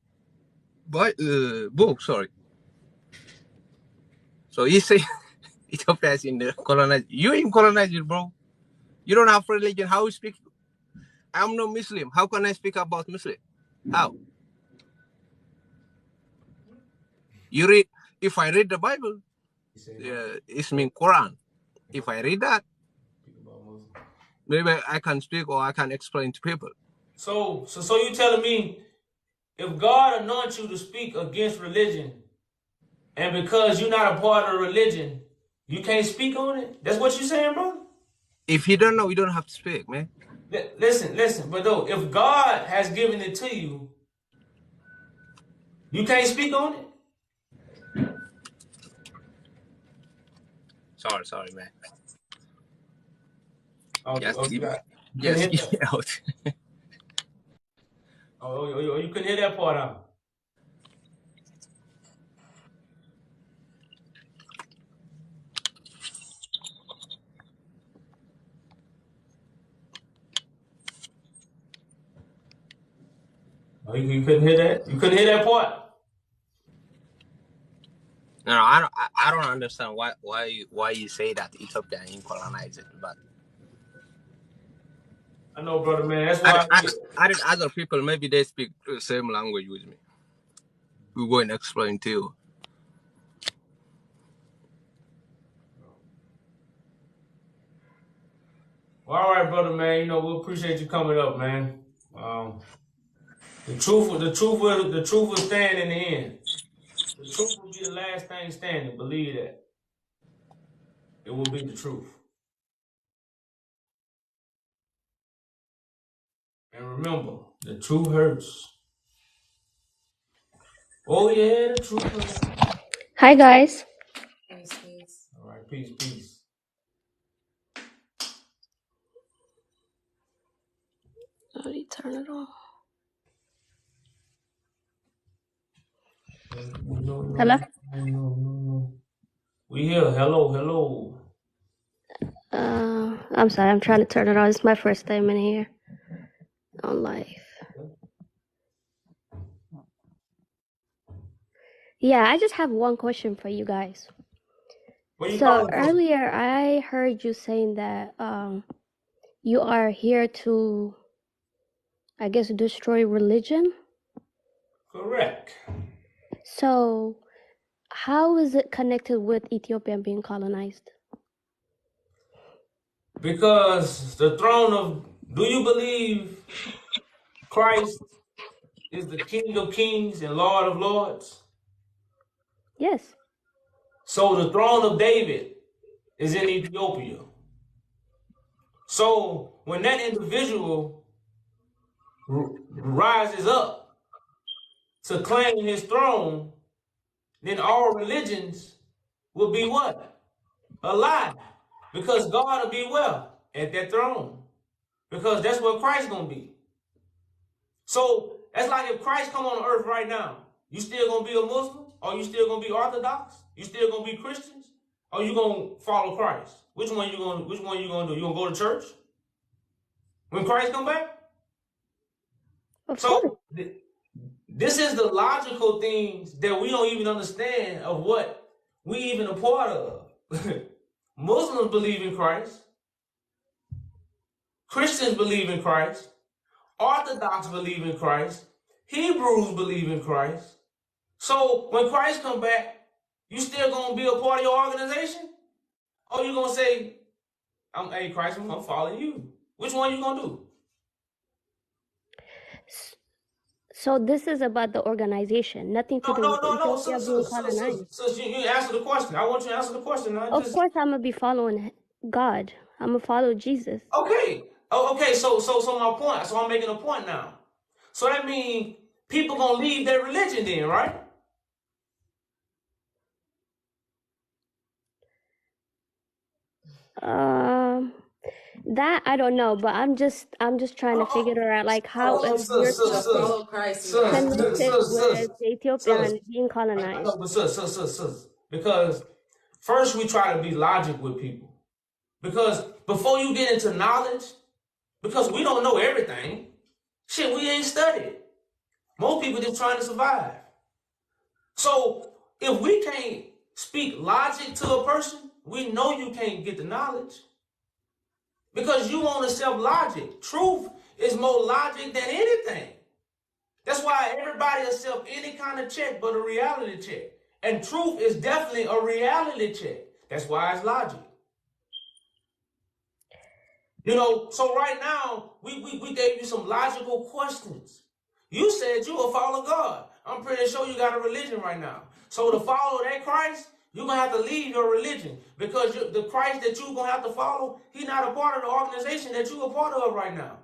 book. Sorry. So you say Ethiopia is in the colonized. You in colonized, bro. You don't have religion. How you speak? I'm no Muslim. How can I speak about Muslim? How? You read? If I read the Bible, it's mean Quran. If I read that, maybe I can speak or I can explain to people. So you telling me if God anoints you to speak against religion, and because you're not a part of religion, You can't speak on it? That's what you saying, brother? If you don't know, you don't have to speak, man. Listen. But though, if God has given it to you, you can't speak on it? Sorry, man. You couldn't hit that. Out. You couldn't hear that part out. Oh, you couldn't hear that? You couldn't hear that part? No, I don't understand why you say that Ethiopia ain't colonized it, but I know, brother, man. That's why I did other people, maybe they speak the same language with me. We go and explain to you. Well, all right, brother, man. You know, we appreciate you coming up, man. The truth will stand in the end. The truth will be the last thing standing. Believe that. It will be the truth. And remember, the truth hurts. Oh yeah, the truth hurts. Hi guys. All right, peace. How do you turn it off? Hello? No. We here. Hello. I'm sorry, I'm trying to turn it on. It's my first time in here on live. Yeah, I just have one question for you guys. So earlier I heard you saying that you are here to, I guess, destroy religion. Correct. So how is it connected with Ethiopia being colonized? Because the throne of, do you believe Christ is the King of Kings and Lord of Lords? Yes. So the throne of David is in Ethiopia. So when that individual rises up to claim his throne, then all religions will be what? A lie. Because God will be where? At that throne. Because that's where Christ's going to be. So that's like if Christ come on earth right now, you still going to be a Muslim? Or you still going to be Orthodox? You still going to be Christians? Or you going to follow Christ? Which one you going to do? You going to go to church when Christ come back? So this is the logical things that we don't even understand of what we even a part of. Muslims believe in Christ. Christians believe in Christ. Orthodox believe in Christ. Hebrews believe in Christ. So when Christ come back, you still gonna be a part of your organization? Or you gonna say, hey Christ, I'm following you. Which one you gonna do? So this is about the organization, nothing to do with Ethiopia being colonized. So you answer the question. I want you to answer the question. Of course, I'm gonna be following God. I'm gonna follow Jesus. Okay. Okay. So my point. So I'm making a point now. So that means people gonna leave their religion then, right? That I don't know, but I'm just trying to figure out like how is your topic connected with Ethiopia and being colonized. No, but because first we try to be logic with people. Because before you get into knowledge, because we don't know everything, shit, we ain't studied. Most people just trying to survive. So if we can't speak logic to a person, we know you can't get the knowledge. Because you won't accept logic. Truth is more logic than anything. That's why everybody accepts any kind of check but a reality check. And truth is definitely a reality check. That's why it's logic. You know, so right now, we gave you some logical questions. You said you will follow God. I'm pretty sure you got a religion right now. So to follow that Christ, you're going to have to leave your religion because the Christ that you're going to have to follow, he's not a part of the organization that you're a part of right now.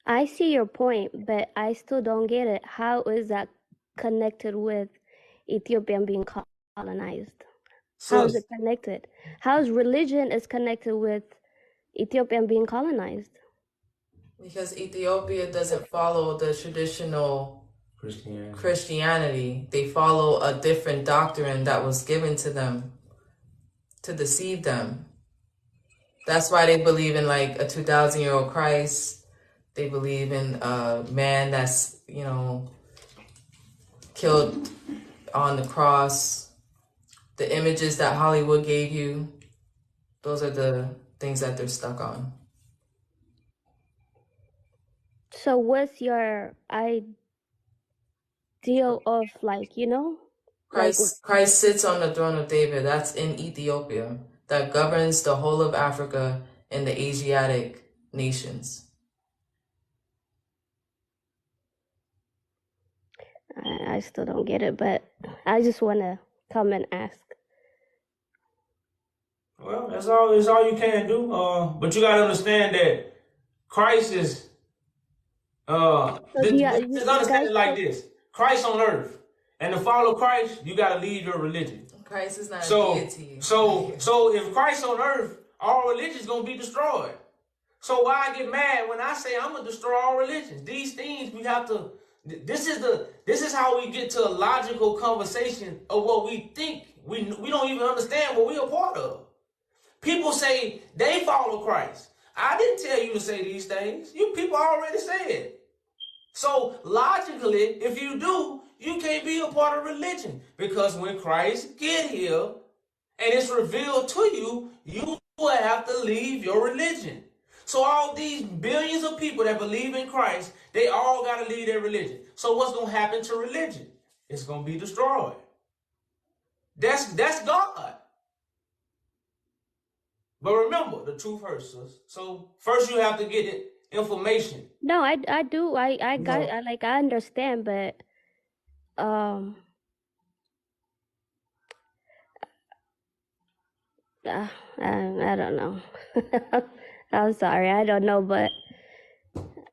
I see your point, but I still don't get it. How is that connected with Ethiopian being colonized? How is it connected? How is religion is connected with Ethiopian being colonized? Because Ethiopia doesn't follow the traditional Christianity. They follow a different doctrine that was given to them to deceive them. That's why they believe in like a 2,000-year-old Christ. They believe in a man that's, killed on the cross. The images that Hollywood gave you, those are the things that they're stuck on. So what's your ideal of Christ sits on the throne of David. That's in Ethiopia. That governs the whole of Africa and the Asiatic nations. I still don't get it, but I just want to come and ask. Well, that's all you can do. But you got to understand that Christ is, just understand it like this. Christ on earth. And to follow Christ, you got to leave your religion. Christ is not a deity. So if Christ on earth, all religion's going to be destroyed. So why I get mad when I say I'm going to destroy all religions? These things we have to, this is how we get to a logical conversation of what we think. We don't even understand what we're a part of. People say they follow Christ. I didn't tell you to say these things. You people already said. So logically, if you do, you can't be a part of religion. Because when Christ get here and it's revealed to you, you will have to leave your religion. So all these billions of people that believe in Christ, they all got to leave their religion. So what's going to happen to religion? It's going to be destroyed. That's God. But remember, the truth hurts us. So first you have to get it information. No, I do. I understand, but I don't know. I'm sorry, I don't know, but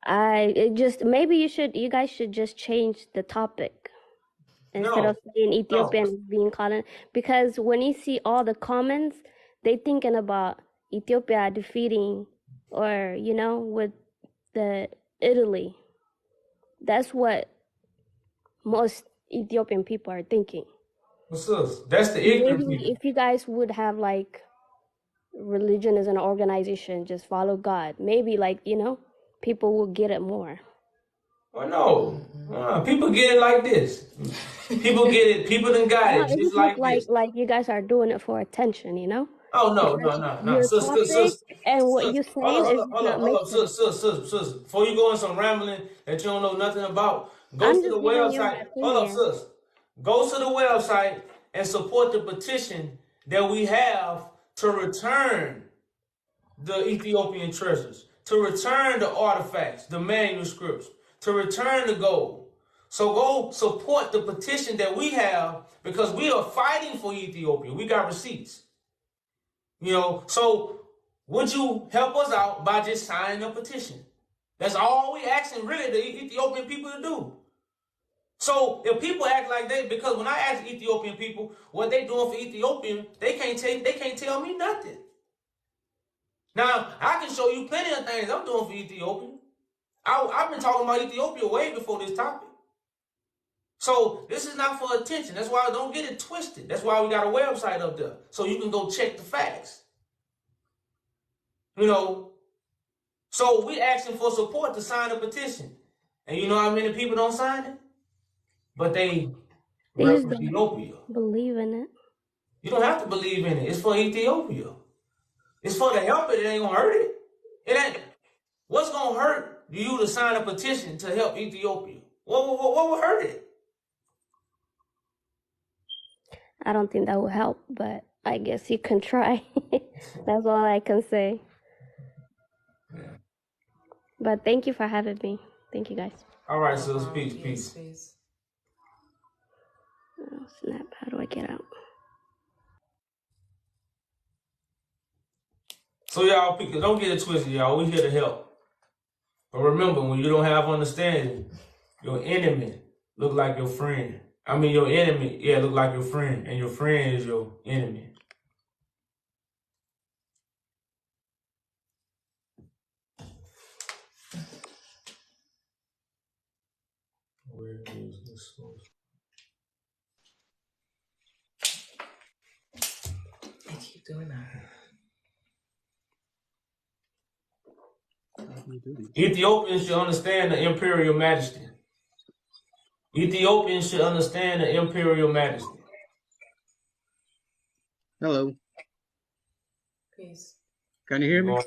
maybe you guys should just change the topic instead of saying Ethiopian being colonized, because when you see all the comments, they thinking about Ethiopia defeating or with the Italy. That's what most Ethiopian people are thinking. What's this? That's the ignorant Maybe people. if you guys would have religion as an organization, just follow God, maybe people will get it more. Oh no, people get it like this. People get it. People done got it It just look like this. like you guys are doing it for attention, Oh no. Your topic and what you're saying is not making sense. Sis. Before you go in some rambling that you don't know nothing about, go I'm to the just giving you my website. Hold up, opinion. sis. Go to the website and support the petition that we have to return the Ethiopian treasures, to return the artifacts, the manuscripts, to return the gold. So go support the petition that we have because we are fighting for Ethiopia. We got receipts. So would you help us out by just signing a petition? That's all we asking really the Ethiopian people to do. So if people act like that, because when I ask Ethiopian people what they doing for Ethiopian, they can't tell me nothing. Now, I can show you plenty of things I'm doing for Ethiopia. I've been talking about Ethiopia way before this topic. So this is not for attention. That's why I don't get it twisted. That's why we got a website up there. So you can go check the facts. So we asking for support to sign a petition. And you know how many people don't sign it? But they just represent Ethiopia. Believe in it. You don't have to believe in it. It's for Ethiopia. It's for the help it. It ain't gonna hurt it. It ain't. What's gonna hurt you to sign a petition to help Ethiopia? What will hurt it? I don't think that will help, but I guess you can try. That's all I can say. Yeah. But thank you for having me. Thank you, guys. All right, so peace. Peace. snap. How do I get out? So y'all, don't get it twisted, y'all. We here to help. But remember, when you don't have understanding, your enemy look like your friend. I mean, your enemy, look like your friend, and your friend is your enemy. Where is this source? I keep doing that. Ethiopians should understand the imperial majesty. Ethiopians should understand the imperial majesty. Hello. Peace. Can you hear me?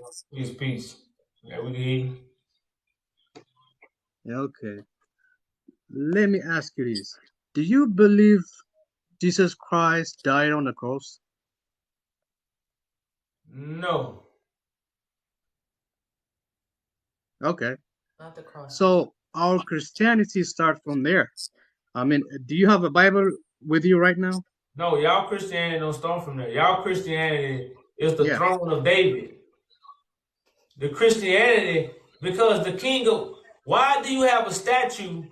Peace. Yeah, we can hear you. Okay. Let me ask you this. Do you believe Jesus Christ died on the cross? No. Okay. Not the cross. So our Christianity starts from there. I mean, do you have a Bible with you right now? No, y'all Christianity don't start from there. Y'all Christianity is the throne of David. The Christianity, because the king of... Why do you have a statue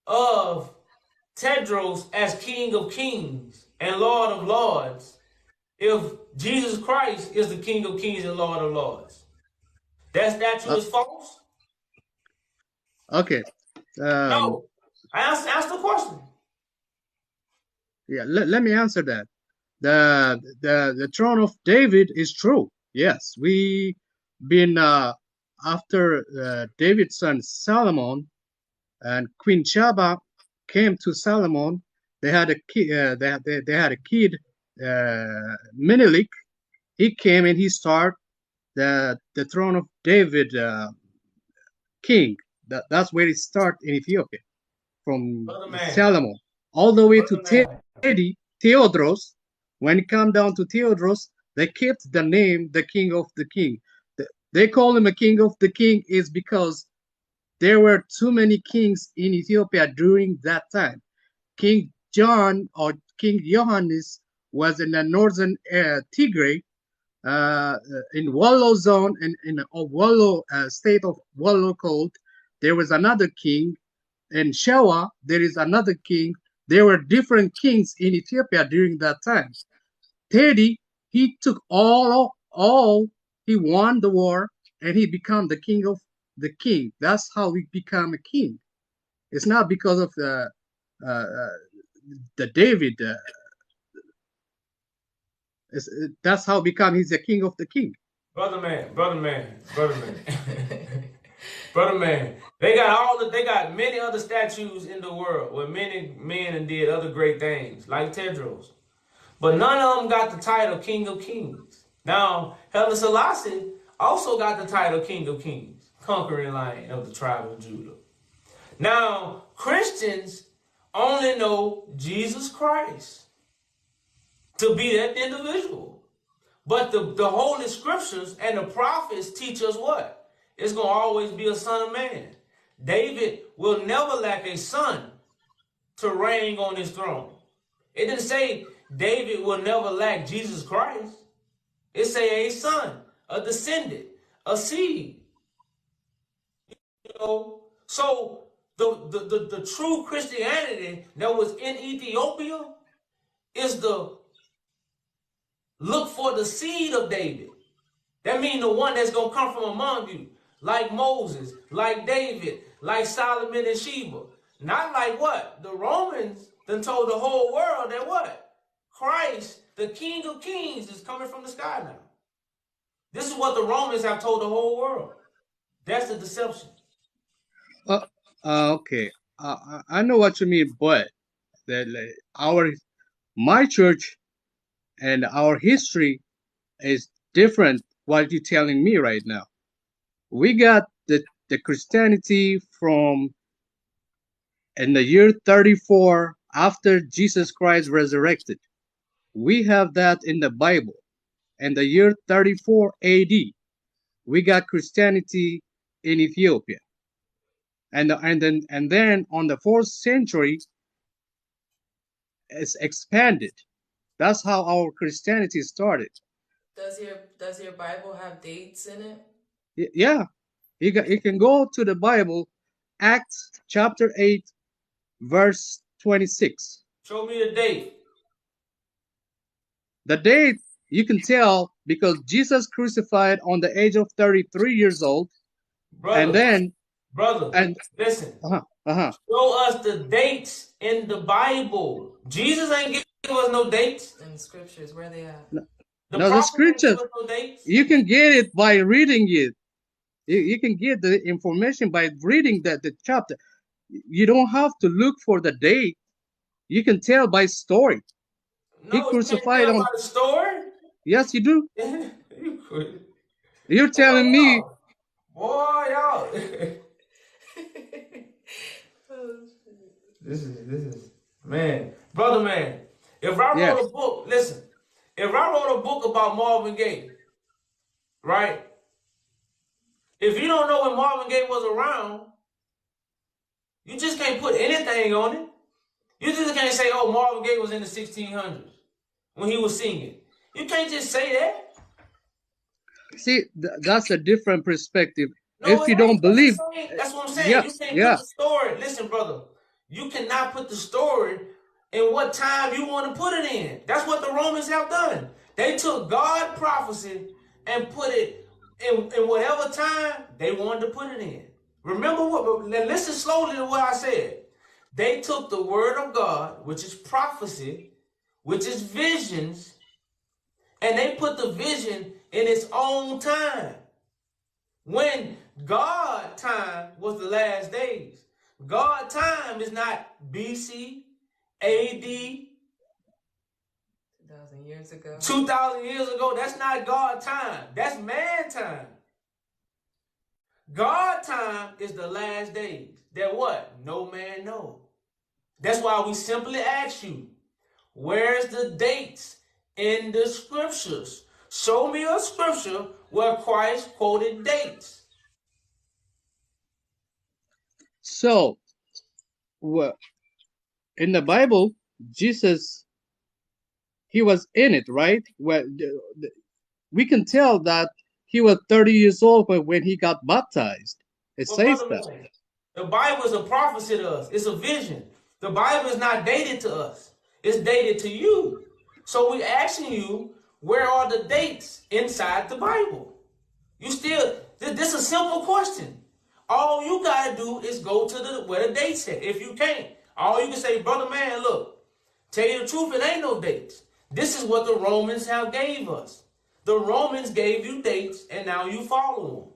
of Tedros as King of Kings and Lord of Lords if Jesus Christ is the King of Kings and Lord of Lords? That statue is false? Okay. No. Ask the question. Yeah, let me answer that. The throne of David is true. Yes, we been after David's son Solomon and Queen Sheba came to Solomon. They had a kid. They had a kid, Menelik. He came and he started the throne of David king. That's where it started in Ethiopia, from Solomon all the way to Theodros. When it come down to Theodros, they kept the name the king of the king. They call him a king of the king is because there were too many kings in Ethiopia during that time. King John or King Johannes was in the northern Tigray, in Wollo zone, and in Wollo state of Wollo called. There was another king. In Shewa, there is another king. There were different kings in Ethiopia during that time. Teddy, he took all, he won the war, and he became the king of the king. That's how he became a king. It's not because of the David. That's how he's the king of the king. Brother man. Brother man, they got many other statues in the world where many men and did other great things, like Tedros. But none of them got the title King of Kings. Now, Haile Selassie also got the title King of Kings, conquering lion of the tribe of Judah. Now, Christians only know Jesus Christ to be that individual. But the Holy Scriptures and the prophets teach us what? It's going to always be a son of man. David will never lack a son to reign on his throne. It didn't say David will never lack Jesus Christ. It say a son, a descendant, a seed. You know, so the true Christianity that was in Ethiopia is the look for the seed of David. That means the one that's going to come from among you. Like Moses, like David, like Solomon and Sheba. Not like what? The Romans then told the whole world that what? Christ, the King of Kings, is coming from the sky now. This is what the Romans have told the whole world. That's the deception. Okay. I know what you mean, but my church and our history is different what you're telling me right now. We got the Christianity from in the year 34 after Jesus Christ resurrected. We have that in the Bible. In the year 34 AD, we got Christianity in Ethiopia. And then on the 4th century, is expanded. That's how our Christianity started. Does your Bible have dates in it? Yeah, you can go to the Bible, Acts chapter 8, verse 26. Show me the date. The date you can tell because Jesus crucified on the age of 33 years old. Brother, and then listen. Show us the dates in the Bible. Jesus ain't giving us no dates. In the scriptures, where they at? The scriptures, you can get it by reading it. You can get the information by reading the chapter. You don't have to look for the date. You can tell by story. No, He crucified you can't tell on by the story. Yes, you do. You're telling me. Boy, y'all. This is man, brother, man. If I wrote a book, listen. If I wrote a book about Marvin Gaye, right? If you don't know when Marvin Gaye was around, you just can't put anything on it. You just can't say, "Oh, Marvin Gaye was in the 1600s when he was singing." You can't just say that. See, that's a different perspective. No, if you don't believe, that's what I'm saying. You can't put the story. Listen, brother, you cannot put the story in what time you want to put it in. That's what the Romans have done. They took God prophecy and put it in whatever time they wanted to put it in. Remember what? Listen slowly to what I said. They took the word of God, which is prophecy, which is visions, and they put the vision in its own time. When God time was the last days. God time is not BC, AD. 2,000 years ago. 2,000 years ago, that's not God time. That's man time. God time is the last days. That what? No man knows. That's why we simply ask you, where's the dates in the scriptures? Show me a scripture where Christ quoted dates. So, in the Bible, Jesus, he was in it, right? We can tell that he was 30 years old when he got baptized. It says that. The Bible is a prophecy to us. It's a vision. The Bible is not dated to us. It's dated to you. So we're asking you, where are the dates inside the Bible? You still, this is a simple question. All you got to do is go to where the dates at. If you can't, all you can say, brother, man, look, tell you the truth, it ain't no dates. This is what the Romans have gave us. The Romans gave you dates, and now you follow them.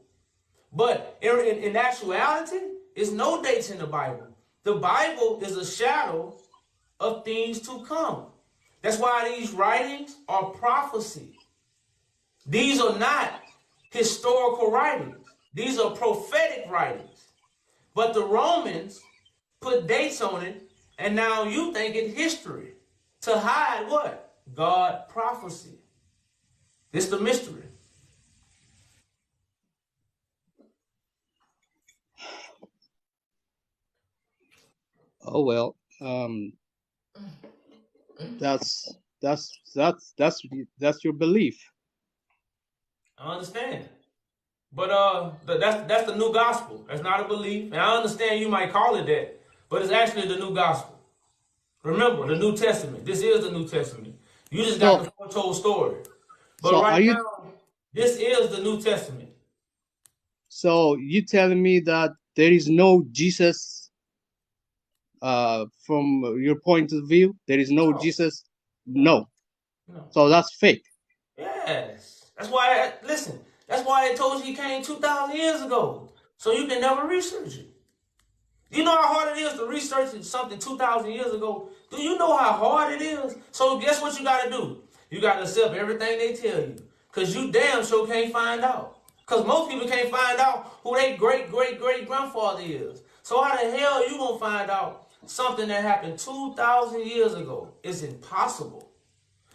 But in actuality, there's no dates in the Bible. The Bible is a shadow of things to come. That's why these writings are prophecy. These are not historical writings. These are prophetic writings. But the Romans put dates on it, and now you think it's history to hide what? God prophecy. It's the mystery. Oh well, that's your belief. I understand, but that's the new gospel. That's not a belief, and I understand you might call it that, but it's actually the new gospel. Remember, the New Testament. This is the New Testament. You just got the foretold story, but right now, this is the New Testament. So you telling me that there is no Jesus? From your point of view, there is no Jesus? No. So that's fake. Yes. That's why, listen, that's why I told you he came 2,000 years ago. So you can never research it. You know how hard it is to research something 2,000 years ago? Do you know how hard it is? So guess what you got to do? You got to accept everything they tell you. Because you damn sure can't find out. Because most people can't find out who their great-great-great-grandfather is. So how the hell you going to find out something that happened 2,000 years ago? It's impossible.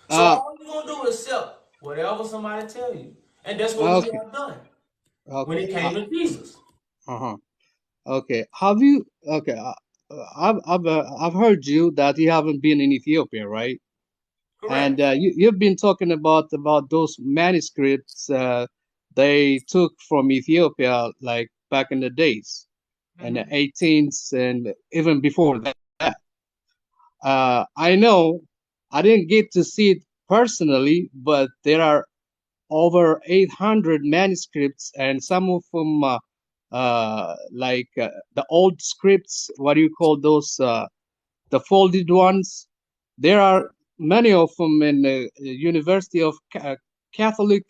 So all you're going to do is accept whatever somebody tell you. And that's what we have done when it came to Jesus. Okay. Have you, I've heard you that you haven't been in Ethiopia, right? Correct. And you've been talking about those manuscripts they took from Ethiopia, like back in the days, in the 18th and even before that. I know I didn't get to see it personally, but there are over 800 manuscripts, and some of them, the old scripts, what do you call those? The folded ones. There are many of them in the University of Catholic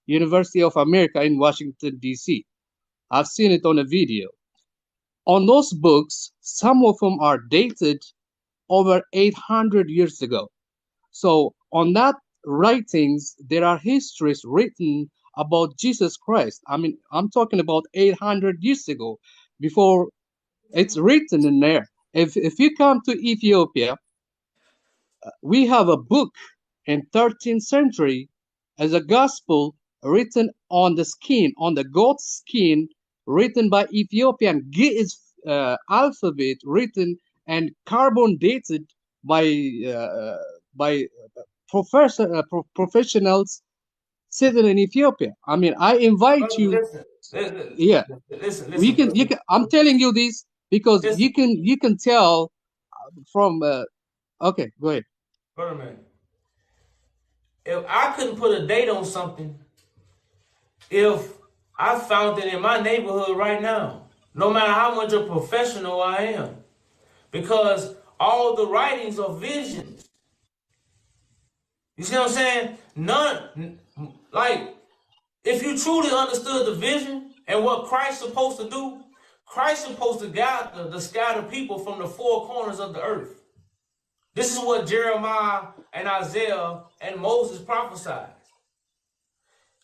University of America in Washington D.C. I've seen it on a video. On those books, some of them are dated over 800 years ago. So on that writings, there are histories written about Jesus Christ. I mean, I'm talking about 800 years ago, before it's written in there. If you come to Ethiopia, we have a book in 13th century as a gospel written on the skin, on the goat's skin, written by Ethiopian Ge'ez alphabet, written and carbon dated by professionals sitting in Ethiopia. I mean, I invite you. Yeah, you can. I'm telling you this because you can tell from. Okay, go ahead. Brother man, if I couldn't put a date on something, if I found it in my neighborhood right now, no matter how much a professional I am, because all the writings are visions. You see what I'm saying? None, like, if you truly understood the vision and what Christ's supposed to do, Christ's supposed to gather the scattered people from the four corners of the earth. This is what Jeremiah and Isaiah and Moses prophesied.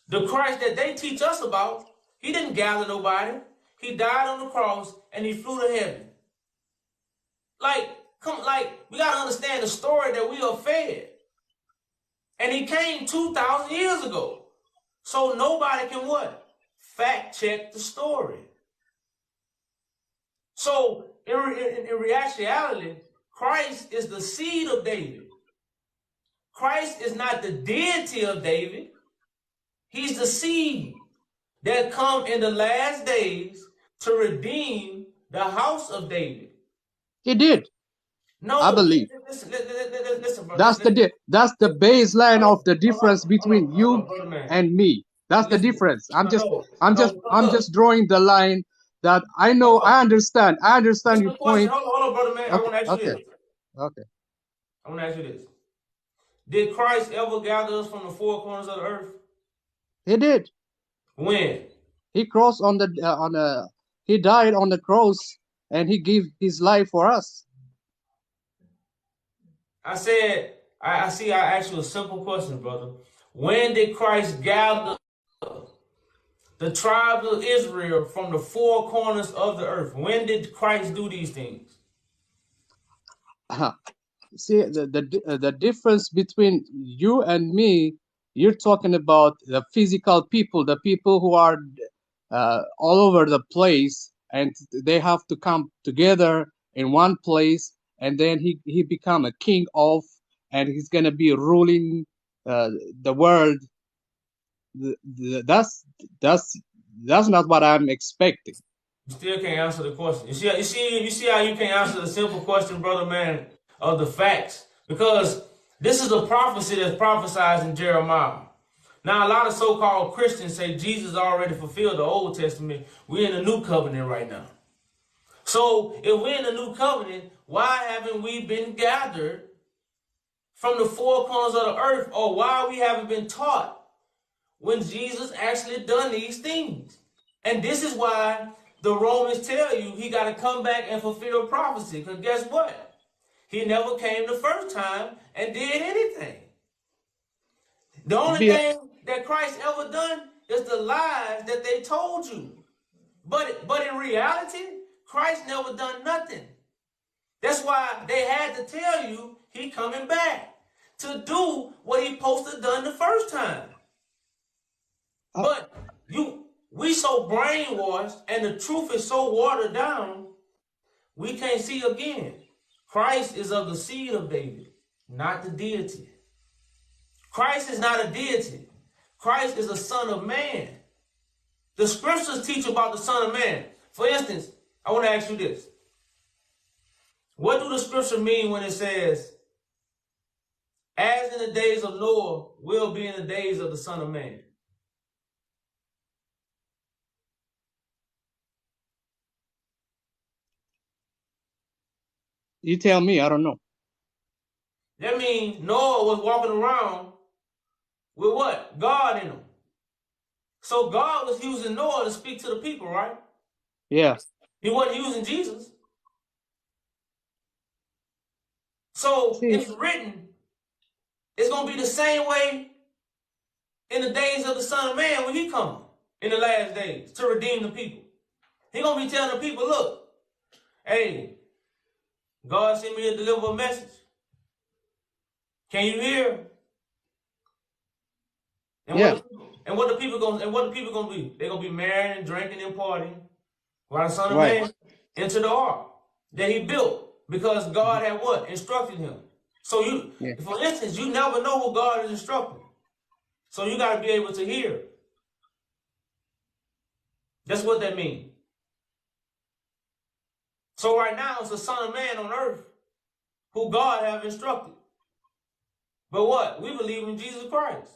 The Christ that they teach us about, he didn't gather nobody. He died on the cross and he flew to heaven. We got to understand the story that we are fed. And he came 2,000 years ago. So nobody can what? Fact check the story. So in reality, Christ is the seed of David. Christ is not the deity of David. He's the seed that come in the last days to redeem the house of David. He did. No, I believe. Listen, bro. That's the baseline of the difference between you and me. That's the difference. I'm just drawing the line that I know. I understand your point. Hold on, brother man. I want to ask you this. Okay. I want to ask you this. Did Christ ever gather us from the four corners of the earth? He did. When? He crossed he died on the cross and he gave his life for us. I said, I asked you a simple question, brother. When did Christ gather the tribes of Israel from the four corners of the earth? When did Christ do these things? See, the difference between you and me, you're talking about the physical people, the people who are all over the place, and they have to come together in one place, and then he become a king of, and he's gonna be ruling the world. That's not what I'm expecting. You still can't answer the question. You see how you can't answer the simple question, brother man, of the facts, because this is a prophecy that's prophesied in Jeremiah. Now, a lot of so-called Christians say Jesus already fulfilled the Old Testament. We're in the New Covenant right now. So, if we're in the New Covenant, why haven't we been gathered from the four corners of the earth, or why we haven't been taught when Jesus actually done these things? And this is why the Romans tell you he got to come back and fulfill prophecy, because guess what? He never came the first time and did anything. The only thing that Christ ever done is the lies that they told you. But in reality, Christ never done nothing. That's why they had to tell you he coming back to do what he supposed to done the first time. But we so brainwashed and the truth is so watered down we can't see again. Christ is of the seed of David, not the deity. Christ is not a deity. Christ is a son of man. The scriptures teach about the son of man. For instance, I want to ask you this. What do the scripture mean when it says, as in the days of Noah will be in the days of the son of man? You tell me, I don't know. That means Noah was walking around with what? God in him. So God was using Noah to speak to the people, right? Yeah. He wasn't using Jesus. So it's written, it's going to be the same way in the days of the Son of Man when he comes in the last days to redeem the people. He's going to be telling the people, look, hey, God sent me to deliver a message. Can you hear? And what the people gonna be? They're gonna be marrying and drinking and partying while the Son of Man entered the ark that he built because God had what? Instructed him. So for instance, you never know who God is instructing. So you gotta be able to hear. That's what that means. So right now it's the Son of Man on earth who God have instructed. But what? We believe in Jesus Christ.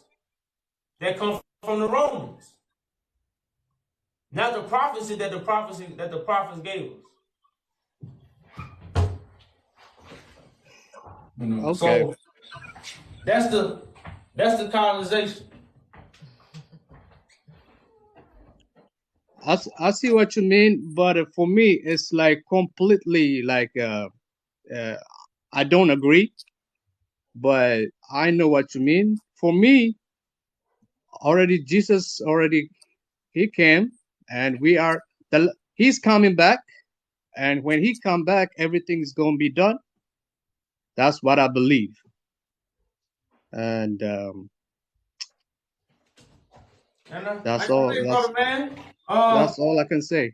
That comes from the Romans. Not the prophecy that the prophets gave us. Okay. So that's the colonization. I see what you mean, but for me, it's like completely like I don't agree, but I know what you mean. For me, Jesus he came, and he's coming back, and when he come back, everything is gonna be done. That's what I believe, and that's all. That's all I can say.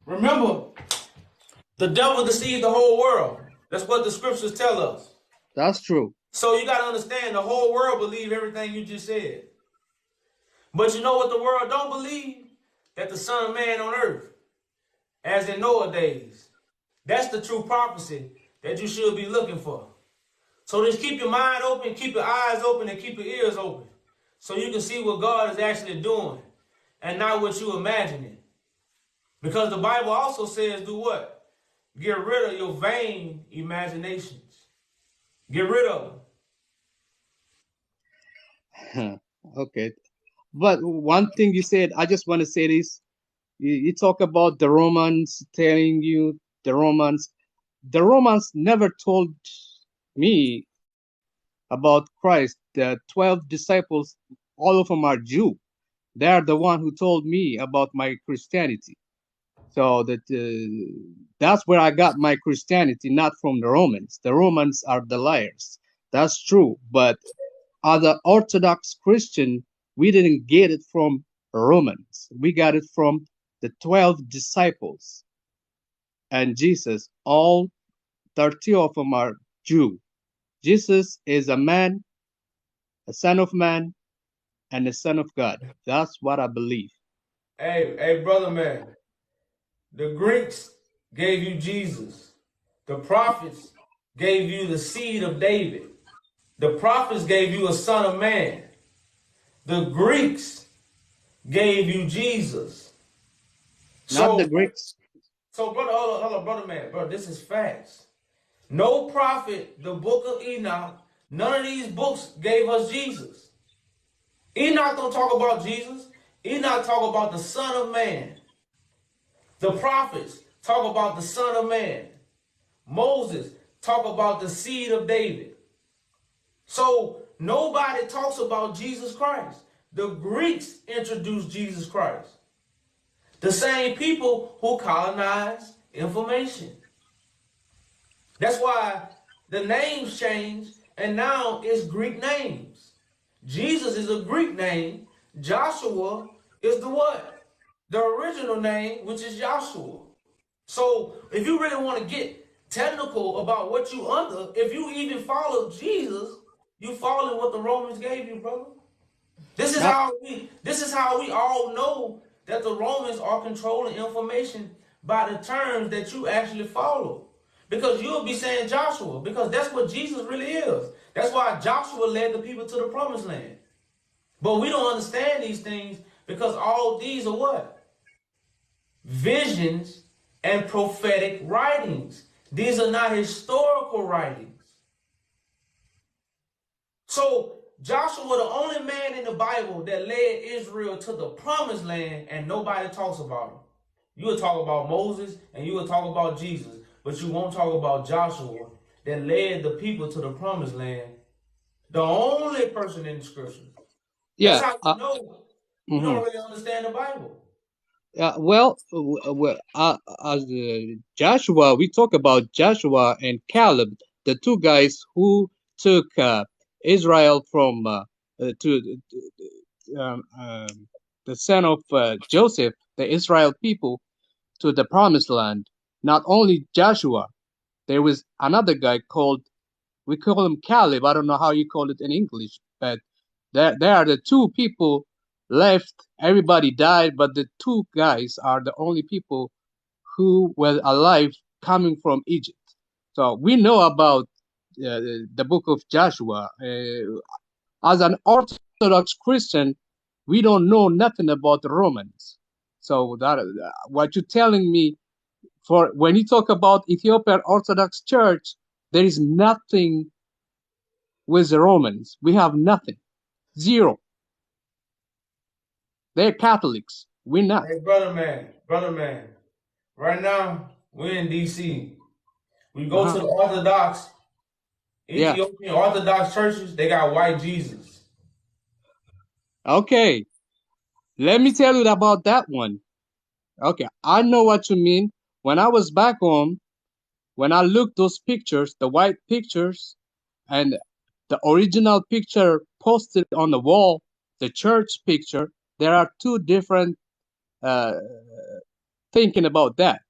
Remember, the devil deceived the whole world. That's what the scriptures tell us. That's true. So you got to understand, the whole world believe everything you just said. But you know what the world don't believe? That the Son of Man on earth, as in Noah days. That's the true prophecy that you should be looking for. So just keep your mind open, keep your eyes open, and keep your ears open. So you can see what God is actually doing and not what you imagining. Because the Bible also says, do what? Get rid of your vain imaginations. Get rid of them. Okay. But one thing you said, I just want to say this. You talk about the Romans telling you the Romans never told me about Christ. The 12 disciples, all of them are Jew. They are the one who told me about my Christianity. So that's where I got my Christianity, not from the Romans. The Romans are the liars. That's true. But other Orthodox Christian, we didn't get it from Romans. We got it from the 12 disciples and Jesus. All 30 of them are Jew. Jesus is a man, a son of man, and a son of God. That's what I believe. Hey, brother man. The Greeks gave you Jesus. The prophets gave you the seed of David. The prophets gave you a son of man. The Greeks gave you Jesus. Not the Greeks. So, brother, hold on, brother man. Bro, this is facts. No prophet, the book of Enoch, none of these books gave us Jesus. Enoch don't talk about Jesus. Enoch talk about the Son of Man. The prophets talk about the Son of Man. Moses talk about the seed of David. So nobody talks about Jesus Christ. The Greeks introduced Jesus Christ. The same people who colonized information. That's why the names changed and now it's Greek names. Jesus is a Greek name. Joshua is the what? The original name, which is Joshua. So if you really want to get technical about what you under, if you even follow Jesus, you follow what the Romans gave you, brother. This is how we all know that the Romans are controlling information by the terms that you actually follow. Because you'll be saying Joshua, because that's what Jesus really is. That's why Joshua led the people to the promised land. But we don't understand these things because all these are what? Visions and prophetic writings. These are not historical writings. So Joshua, the only man in the Bible that led Israel to the promised land, and nobody talks about him. You will talk about Moses and you will talk about Jesus, but you won't talk about Joshua that led the people to the promised land. The only person in the scripture. That's how you know you don't really understand the Bible. As Joshua, we talk about Joshua and Caleb, the two guys who took Israel from the son of Joseph, the Israel people, to the promised land. Not only Joshua, there was another guy called, we call him Caleb. I don't know how you call it in English, but they are the two people left. Everybody died, but the two guys are the only people who were alive coming from Egypt. So we know about the book of Joshua. As an Orthodox Christian, we don't know nothing about the Romans. So that what you're telling me, for when you talk about Ethiopian Orthodox Church, there is nothing with the Romans. We have nothing. Zero. They're Catholics. We're not. Hey, brother man. Right now, we're in DC. We go to the Orthodox, Ethiopian Orthodox churches, they got white Jesus. Okay. Let me tell you about that one. Okay, I know what you mean. When I was back home, when I looked those pictures, the white pictures and the original picture posted on the wall, the church picture, there are two different thinking about that.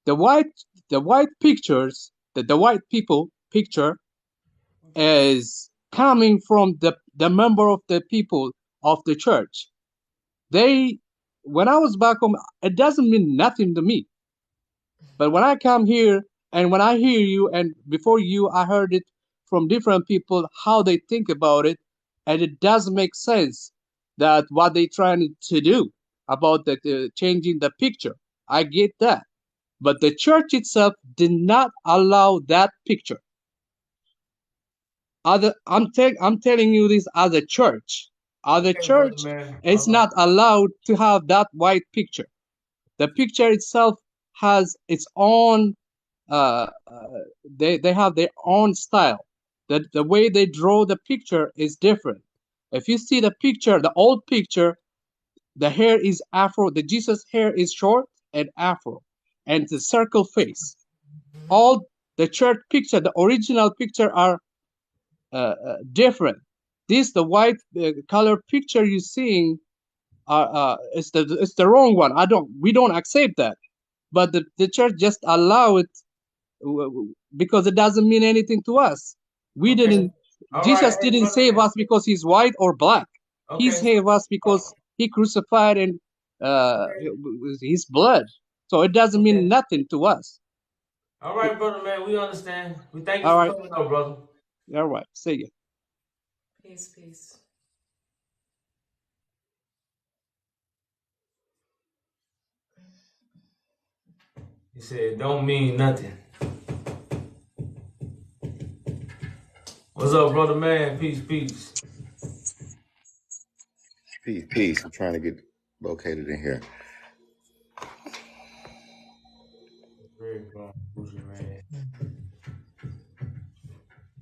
The white pictures, the white people picture is coming from the member of the people of the church. When I was back home, it doesn't mean nothing to me. But when I come here and when I hear you, and before you, I heard it from different people, how they think about it. And it does make sense that what they're trying to do about changing the picture. I get that. But the church itself did not allow that picture. I'm telling you this as a church. As a church, it's not allowed to have that white picture. The picture itself has its own. They have their own style. The way they draw the picture is different. If you see the picture, the old picture, the hair is afro. The Jesus hair is short and afro, and the circle face. All the church picture, the original picture, are different. The white color picture you're seeing it's the wrong one. We don't accept that. But the church just allow it because it doesn't mean anything to us. We didn't. Jesus didn't save us because he's white or black. He saved us because he crucified and his blood. So it doesn't mean nothing to us. All right, brother man, we understand. We thank you for coming up, brother. All right, see you. Peace. He said, it don't mean nothing. What's up, brother man? Peace. Peace. I'm trying to get located in here.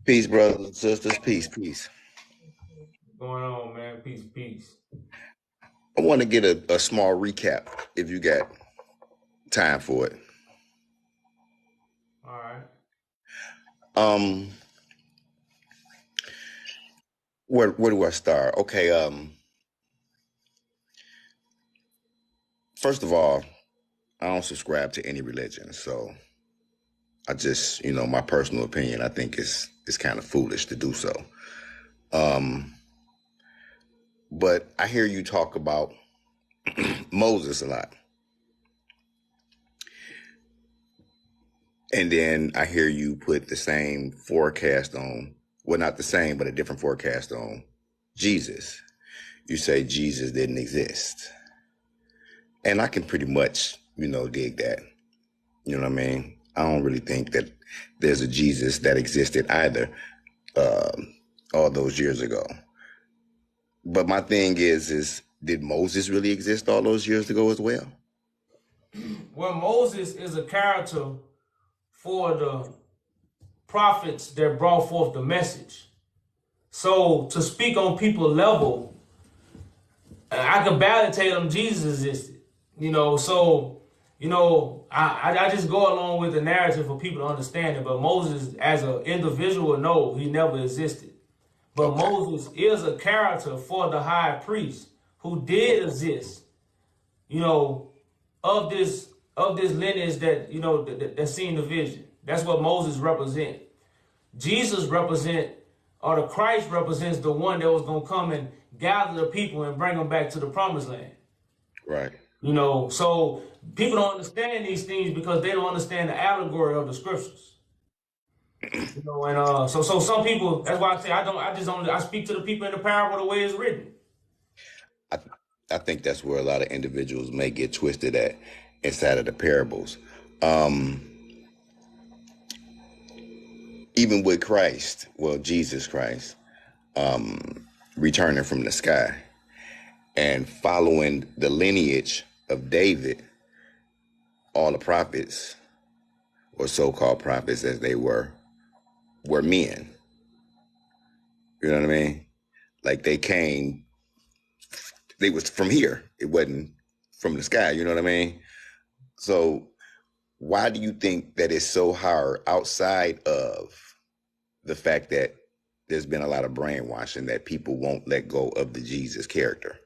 Peace, brothers and sisters. Peace. What's going on, man? Peace. I want to get a small recap if you got time for it. All right. Where do I start? Okay. First of all, I don't subscribe to any religion, so I just, my personal opinion, I think it's kind of foolish to do so. But I hear you talk about Moses a lot. And then I hear you put the same forecast on, well, not the same, but a different forecast on Jesus. You say Jesus didn't exist. And I can pretty much, dig that. You know what I mean? I don't really think that there's a Jesus that existed either all those years ago. But my thing is did Moses really exist all those years ago as well? Well, Moses is a character for the prophets that brought forth the message. So to speak on people level, I can barely tell them Jesus existed. I just go along with the narrative for people to understand it. But Moses, as an individual, no, he never existed. But okay. Moses is a character for the high priest who did exist, of this lineage that seen the vision. That's what Moses represents. Jesus or the Christ represents the one that was going to come and gather the people and bring them back to the promised land. Right. So people don't understand these things because they don't understand the allegory of the scriptures. So some people, that's why I say I speak to the people in the parable the way it's written. I think that's where a lot of individuals may get twisted at inside of the parables. Even with Christ, Jesus Christ, returning from the sky and following the lineage of David, all the prophets, or so-called prophets as they were men. You know what I mean? Like they was from here. It wasn't from the sky, you know what I mean? So why do you think that it's so hard outside of the fact that there's been a lot of brainwashing that people won't let go of the Jesus character?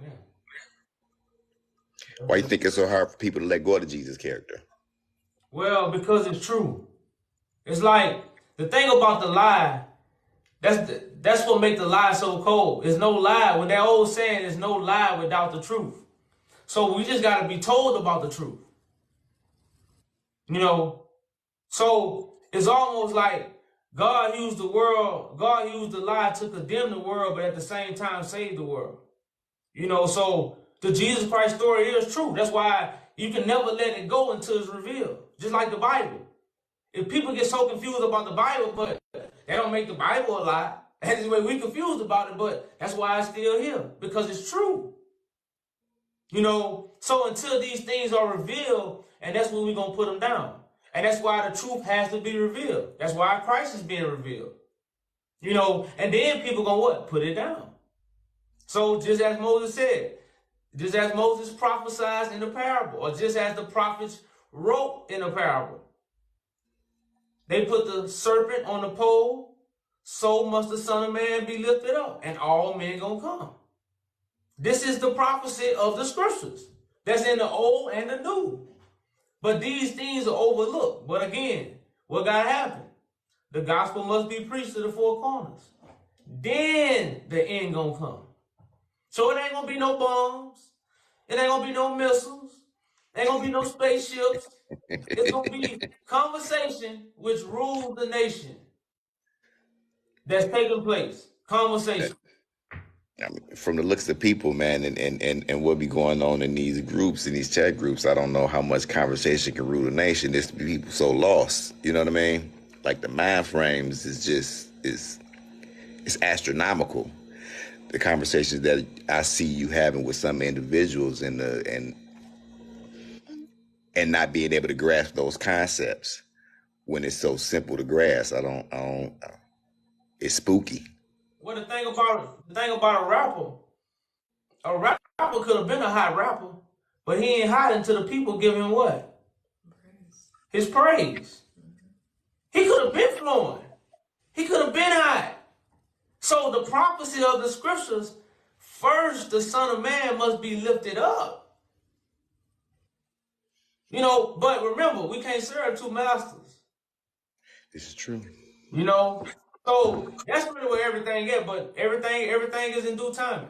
Yeah. Why do you think it's so hard for people to let go of the Jesus character? Well, because it's true. It's like the thing about the lie, that's what makes the lie so cold. There's no lie. When that old saying, there's no lie without the truth. So we just got to be told about the truth. So it's almost like God used the lie to condemn the world, but at the same time save the world. So the Jesus Christ story is true. That's why you can never let it go until it's revealed. Just like the Bible. If people get so confused about the Bible, but they don't make the Bible a lie, that's the way we confused about it, but that's why it's still here, because it's true. So until these things are revealed, and that's when we're going to put them down. And that's why the truth has to be revealed. That's why Christ is being revealed. And then people going to what? Put it down. So just as Moses said, just as Moses prophesied in the parable, or just as the prophets wrote in the parable, they put the serpent on the pole, so must the Son of Man be lifted up, and all men gonna come. This is the prophecy of the scriptures. That's in the old and the new. But these things are overlooked. But again, what gotta happen? The gospel must be preached to the four corners. Then the end gonna come. So it ain't gonna be no bombs. It ain't gonna be no missiles. Ain't gonna be no spaceships. It's gonna be conversation which rules the nation that's taking place. Conversation. I mean, from the looks of people, man, and what be going on in these groups, in these chat groups, I don't know how much conversation can rule the nation. There's people so lost. You know what I mean? Like the mind frames is astronomical. The conversations that I see you having with some individuals and not being able to grasp those concepts when it's so simple to grasp. I don't. It's spooky. Well, the thing about a rapper could have been a hot rapper, but he ain't hot until the people give him what? His praise. He could have been flowing. He could have been hot. So the prophecy of the scriptures, first the Son of Man must be lifted up. You know, but remember, we can't serve two masters. This is true. You know, so that's really where everything is. But everything is in due timing.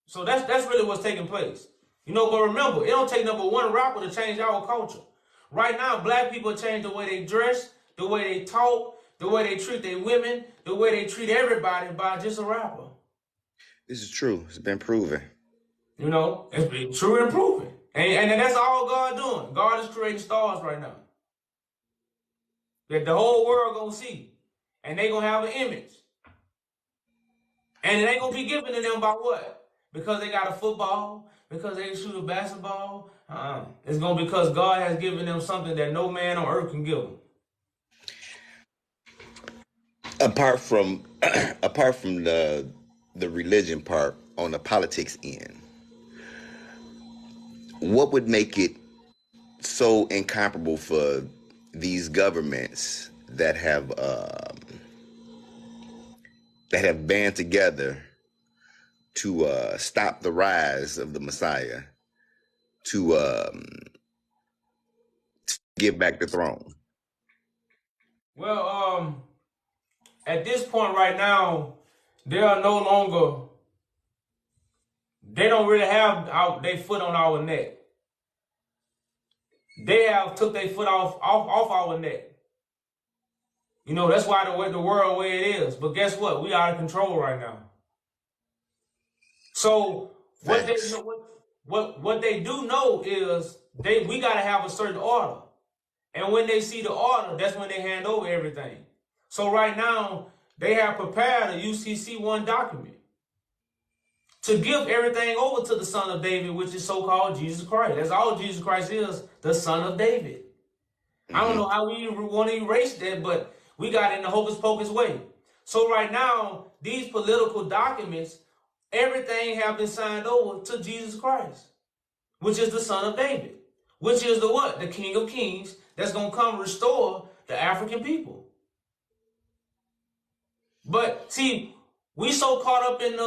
So that's really what's taking place. You know, but remember, it don't take number one rapper to change our culture. Right now, black people change the way they dress, the way they talk, the way they treat their women, the way they treat everybody by just a rapper. This is true. It's been proven. You know, it's been true and proven. And that's all God doing. God is creating stars right now that the whole world gonna see. And they gonna have an image. And it ain't gonna be given to them by what? Because they got a football, because they shoot a basketball. It's gonna be because God has given them something that no man on earth can give them. Apart from the religion part, on the politics end, what would make it so incomparable for these governments that have band together to stop the rise of the Messiah, to give back the throne? Well, at this point right now, they are no longer. They don't really have their foot on our neck. They have took their foot off our neck. You know, that's why the world way it is. But guess what? We out of control right now. So what they do know is we gotta have a certain order. And when they see the order, that's when they hand over everything. So right now, they have prepared a UCC1 document to give everything over to the Son of David, which is so-called Jesus Christ. That's all Jesus Christ is, the Son of David. I don't know how we want to erase that, but we got it in the hocus pocus way. So right now, these political documents, everything have been signed over to Jesus Christ, which is the Son of David, which is the what? The King of Kings that's going to come restore the African people. But see, we so caught up in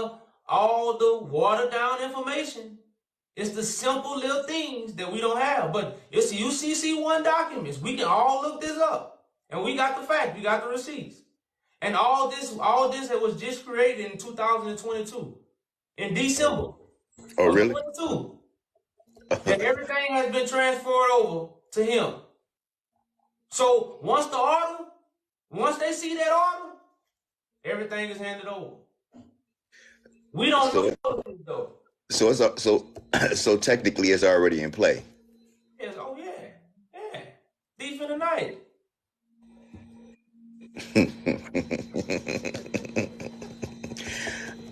all the watered down information. It's the simple little things that we don't have. But it's the UCC1 documents. We can all look this up. And we got the fact. We got the receipts. And all this that was just created in 2022. In December. Oh, really? 22. That everything has been transferred over to him. So once they see that order, everything is handed over. We don't know this though. So technically, it's already in play. Yes, oh yeah. Thief in the night.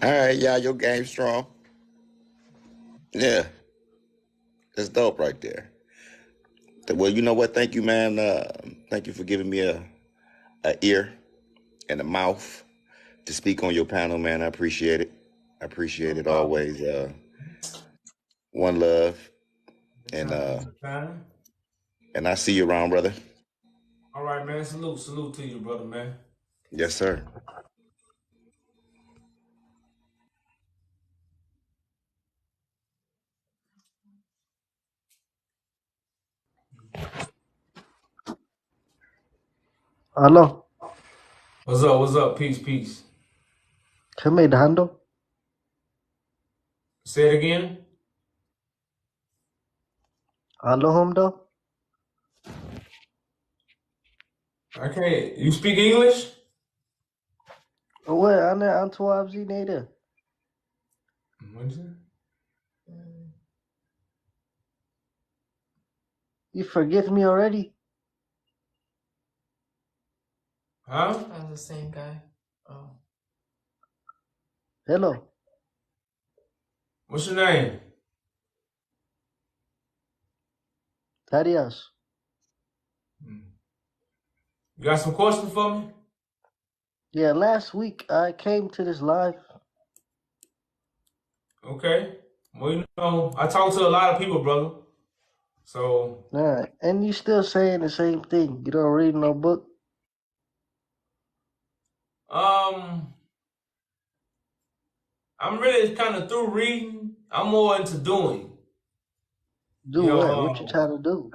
All right, y'all, your game's strong. Yeah, that's dope right there. Well, you know what? Thank you, man. Thank you for giving me a ear and a mouth to speak on your panel, man. I appreciate it. I appreciate it always. One love, and I see you around, brother. All right, man. Salute to you, brother, man. Yes, sir. Hello. What's up? Peace. Come here, Hando. Say it again. Hello, Homdo. Okay, you speak English? What? I'm too absent there. What is it? You forget me already? Huh? That's the same guy. Oh. Hello. What's your name? Thaddeus. You got some questions for me? Yeah, last week I came to this live. Okay. Well, you know, I talk to a lot of people, brother. So. Nah, and you still saying the same thing. You don't read no book? I'm really kind of through reading. I'm more into doing. Do what? What you trying to do?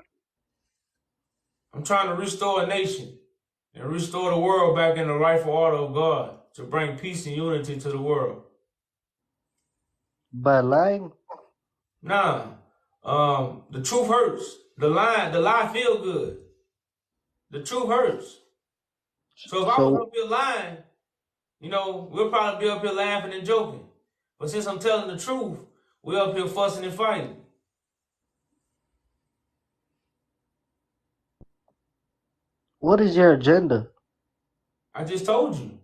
I'm trying to restore a nation and restore the world back in the rightful order of God to bring peace and unity to the world. By lying? Nah. The truth hurts. The lie feel good. The truth hurts. So if I was up here lying, you know, we'll probably be up here laughing and joking. But since I'm telling the truth, we're up here fussing and fighting. What is your agenda? I just told you.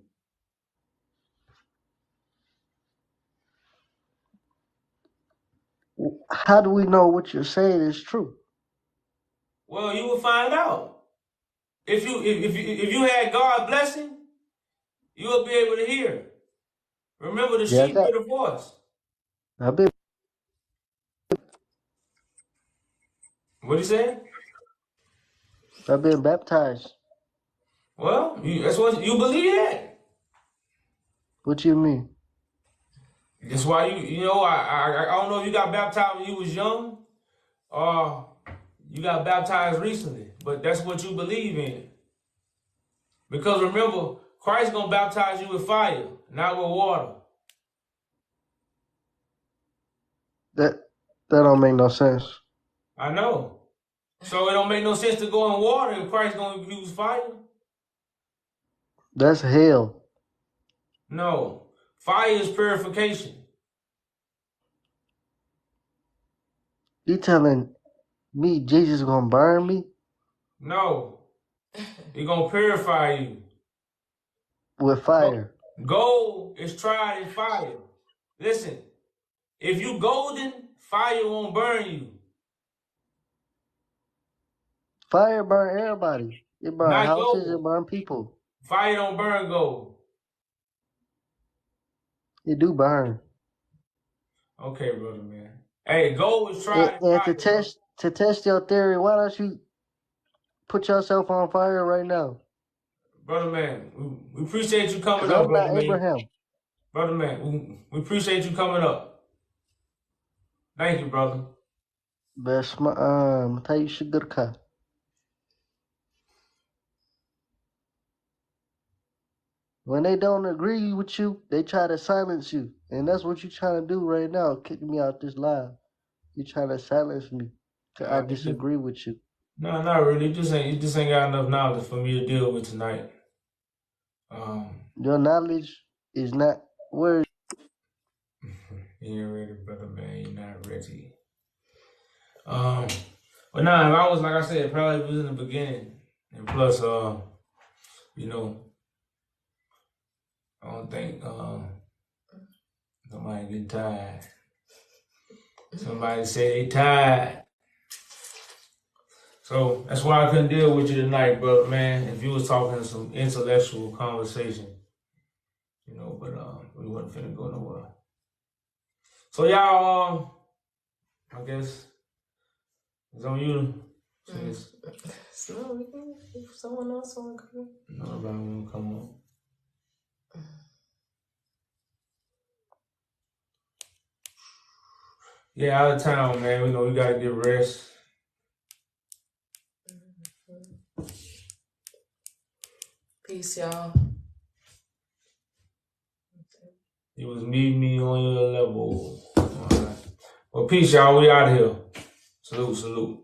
How do we know what you're saying is true? Well, you will find out. If you had God's blessing, you will be able to hear. Remember, the sheep hear the voice. I've been. What you saying? I've been baptized. Well, that's what you believe that. What you mean? That's why you know I don't know if you got baptized when you was young, or you got baptized recently, but that's what you believe in. Because remember, Christ gonna baptize you with fire, not with water. That don't make no sense. I know. So it don't make no sense to go in water if Christ gonna use fire. That's hell. No, fire is purification. You telling me Jesus is gonna burn me? No, He's gonna purify you with fire. Gold is tried in fire. Listen, if you golden, fire won't burn you. Fire burn everybody. It burn Not houses. gold. It burn people. Fire don't burn gold. It do burn. Okay, brother, man. Hey, gold is tried in fire. To test your theory, why don't you put yourself on fire right now? Brother, man, we appreciate you coming up, I'm brother, not man. Abraham. Brother, man, we appreciate you coming up. Thank you, brother. بس متى يشقرك when they don't agree with you, they try to silence you. And that's what you're trying to do right now, kicking me out this live. You're trying to silence me because I disagree with you. No, not really. You just ain't got enough knowledge for me to deal with tonight. Your knowledge is not where. You ain't ready, brother, man. You're not ready. But nah, if I was, like I said, probably was in the beginning. And plus, you know, I don't think somebody getting tired. Somebody say they tired. So that's why I couldn't deal with you tonight, brother, man. If you was talking some intellectual conversation, you know, but we wasn't finna go nowhere. So y'all, I guess it's on you. So we can, if someone else want to come. Nobody want to come on. Yeah, out of town, man. We know we gotta get rest. Peace, y'all. It was me on your level. All right. Well, peace, y'all. We out here. Salute, salute.